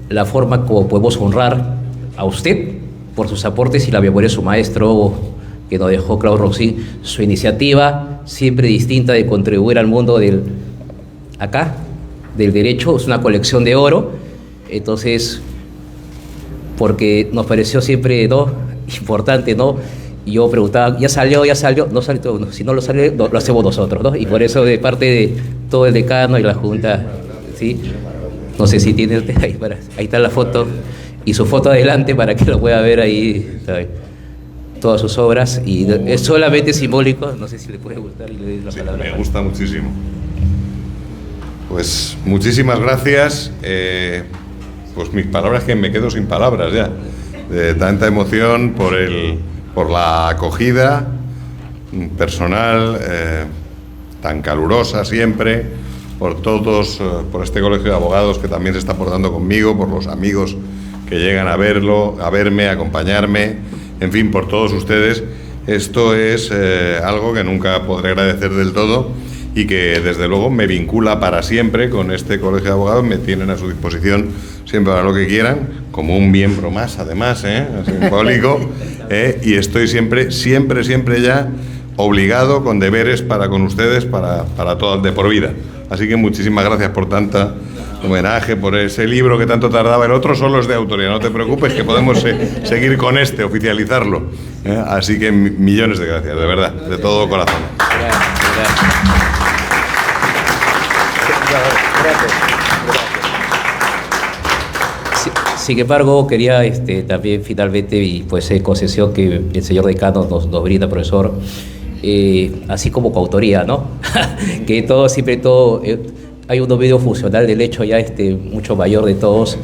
la forma como podemos honrar a usted por sus aportes y la memoria de su maestro que nos dejó, Claude Roxy, su iniciativa siempre distinta de contribuir al mundo del derecho. Es una colección de oro. Entonces, porque nos pareció siempre, ¿no?, importante, ¿no? Y yo preguntaba, ¿ya salió? No salió todo, no, si no lo sale, lo hacemos nosotros, ¿no? Y por eso, de parte de todo el decano y la junta, ¿sí? No sé si tiene usted ahí, ahí está la foto, y su foto adelante para que lo pueda ver ahí, ¿sabe? Todas sus obras, y es solamente simbólico. No sé si le puede gustar y le doy la palabra. Me gusta muchísimo. Pues muchísimas gracias. Pues mis palabras, que me quedo sin palabras ya, de tanta emoción por la acogida personal tan calurosa siempre, por todos, por este colegio de abogados que también se está portando conmigo, por los amigos que llegan a verme, a acompañarme, en fin, por todos ustedes. Esto es algo que nunca podré agradecer del todo y que desde luego me vincula para siempre con este colegio de abogados. Me tienen a su disposición siempre para lo que quieran, como un miembro más, además, simbólico, y estoy siempre ya obligado, con deberes para con ustedes, para todas, de por vida. Así que muchísimas gracias por tanta homenaje, por ese libro que tanto tardaba. El otro solo es de autoría, no te preocupes, que podemos seguir con oficializarlo. Así que millones de gracias, de verdad, de todo corazón. Gracias. Sin embargo, quería también finalmente, y pues concesión que el señor decano nos brinda, profesor, así como coautoría, ¿no? Que siempre hay un dominio funcional del hecho ya mucho mayor de todos.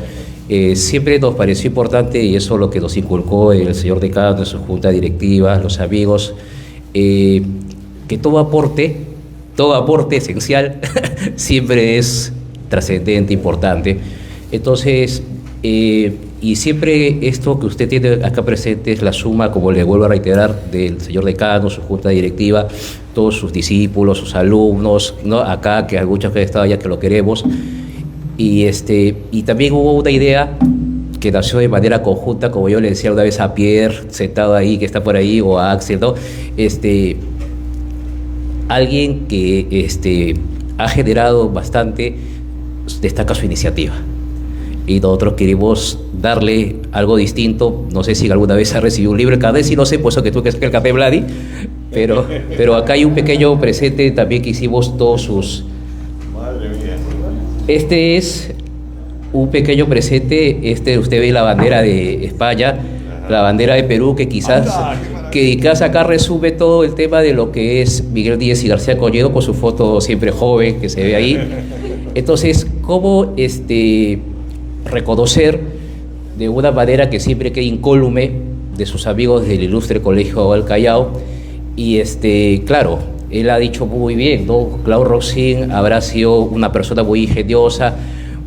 Siempre nos pareció importante, y eso es lo que nos inculcó el señor decano en su junta directiva, los amigos, que todo aporte esencial siempre es trascendente, importante. Entonces, y siempre esto que usted tiene acá presente es la suma, como le vuelvo a reiterar, del señor decano, su junta directiva, todos sus discípulos, sus alumnos, ¿no? Acá, que hay muchos que han estado allá, que lo queremos. Y también hubo una idea que nació de manera conjunta, como yo le decía una vez a Pierre, sentado ahí, que está por ahí, o a Axel, ¿no? Alguien que ha generado bastante, destaca su iniciativa. Y nosotros queremos darle algo distinto. No sé si alguna vez ha recibido un libro, cada vez sí, no sé, por eso que tú que es el Café Vladi, pero acá hay un pequeño presente también que hicimos todos sus... Madre mía. Este es un pequeño presente, usted ve la bandera de España, la bandera de Perú, que quizás acá resume todo el tema de lo que es Miguel Díaz y García Colledo, con su foto siempre joven que se ve ahí. Entonces, ¿cómo reconocer de una manera que siempre quede incólume de sus amigos del ilustre Colegio del Callao? Y claro, él ha dicho muy bien, ¿no? Claude Roxin habrá sido una persona muy ingeniosa,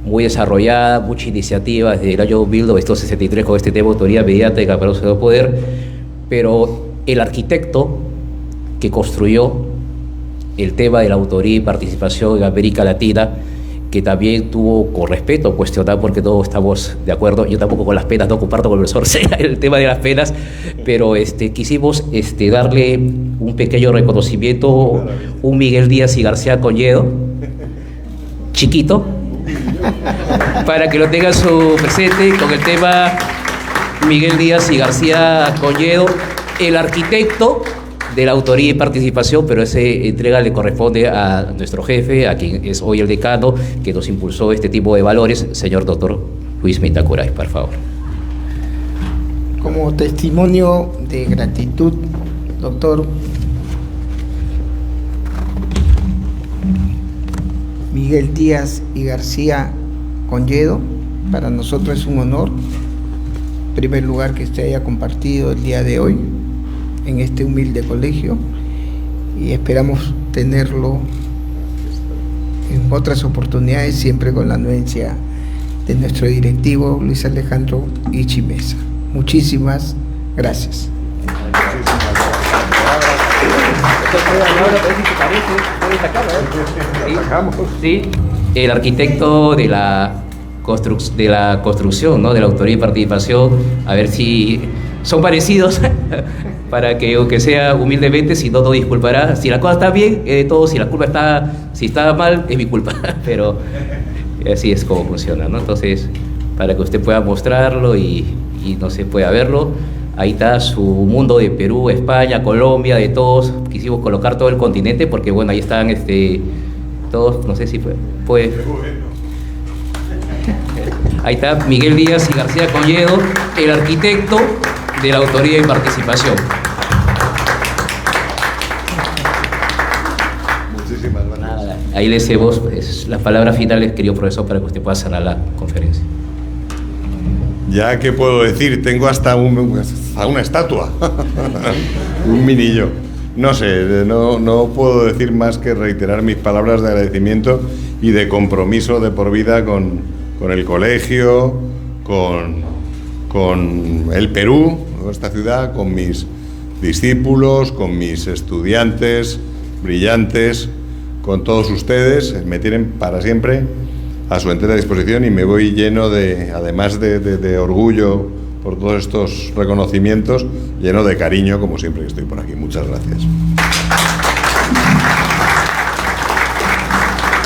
muy desarrollada, mucha iniciativa desde el año 1963 con este tema de autoridad mediática para uso del poder, pero el arquitecto que construyó el tema de la autoría y participación en América Latina, que también tuvo, con respeto, cuestionar, porque todos estamos de acuerdo, yo tampoco con las penas, no comparto con el profesor Cera el tema de las penas, pero quisimos darle un pequeño reconocimiento, un Miguel Díaz y García Colledo, chiquito, para que lo tengan su presente con el tema Miguel Díaz y García Colledo, el arquitecto de la autoría y participación, pero esa entrega le corresponde a nuestro jefe, a quien es hoy el decano, que nos impulsó este tipo de valores, señor doctor Luis Mintacuray, por favor. Como testimonio de gratitud, doctor Miguel Díaz y García Colledo, para nosotros es un honor, en primer lugar, que usted haya compartido el día de hoy en este humilde colegio, y esperamos tenerlo en otras oportunidades, siempre con la anuencia de nuestro directivo Luis Alejandro Ichi Mesa. Muchísimas gracias. Sí, el arquitecto de la construcción, ¿no? De la autoría y participación, a ver si son parecidos, para que, aunque sea humildemente, si no disculpará. Si la cosa está bien, es de todo. Si la culpa si está mal, es mi culpa. Pero así es como funciona, ¿no? Entonces, para que usted pueda mostrarlo y no se pueda verlo, ahí está su mundo de Perú, España, Colombia, de todos. Quisimos colocar todo el continente porque, bueno, ahí están todos, no sé si puede. Ahí está Miguel Díaz y García Colledo, el arquitecto de la autoría y participación. Muchísimas gracias. Ahí le cebo las palabras finales, querido profesor, para que usted pueda cerrar la conferencia. Ya, ¿qué puedo decir? Tengo hasta una estatua, un minillo. No sé, no puedo decir más que reiterar mis palabras de agradecimiento y de compromiso de por vida con el colegio, con el Perú, esta ciudad, con mis discípulos, con mis estudiantes brillantes, con todos ustedes. Me tienen para siempre a su entera disposición y me voy lleno además de orgullo por todos estos reconocimientos, lleno de cariño, como siempre que estoy por aquí. Muchas gracias.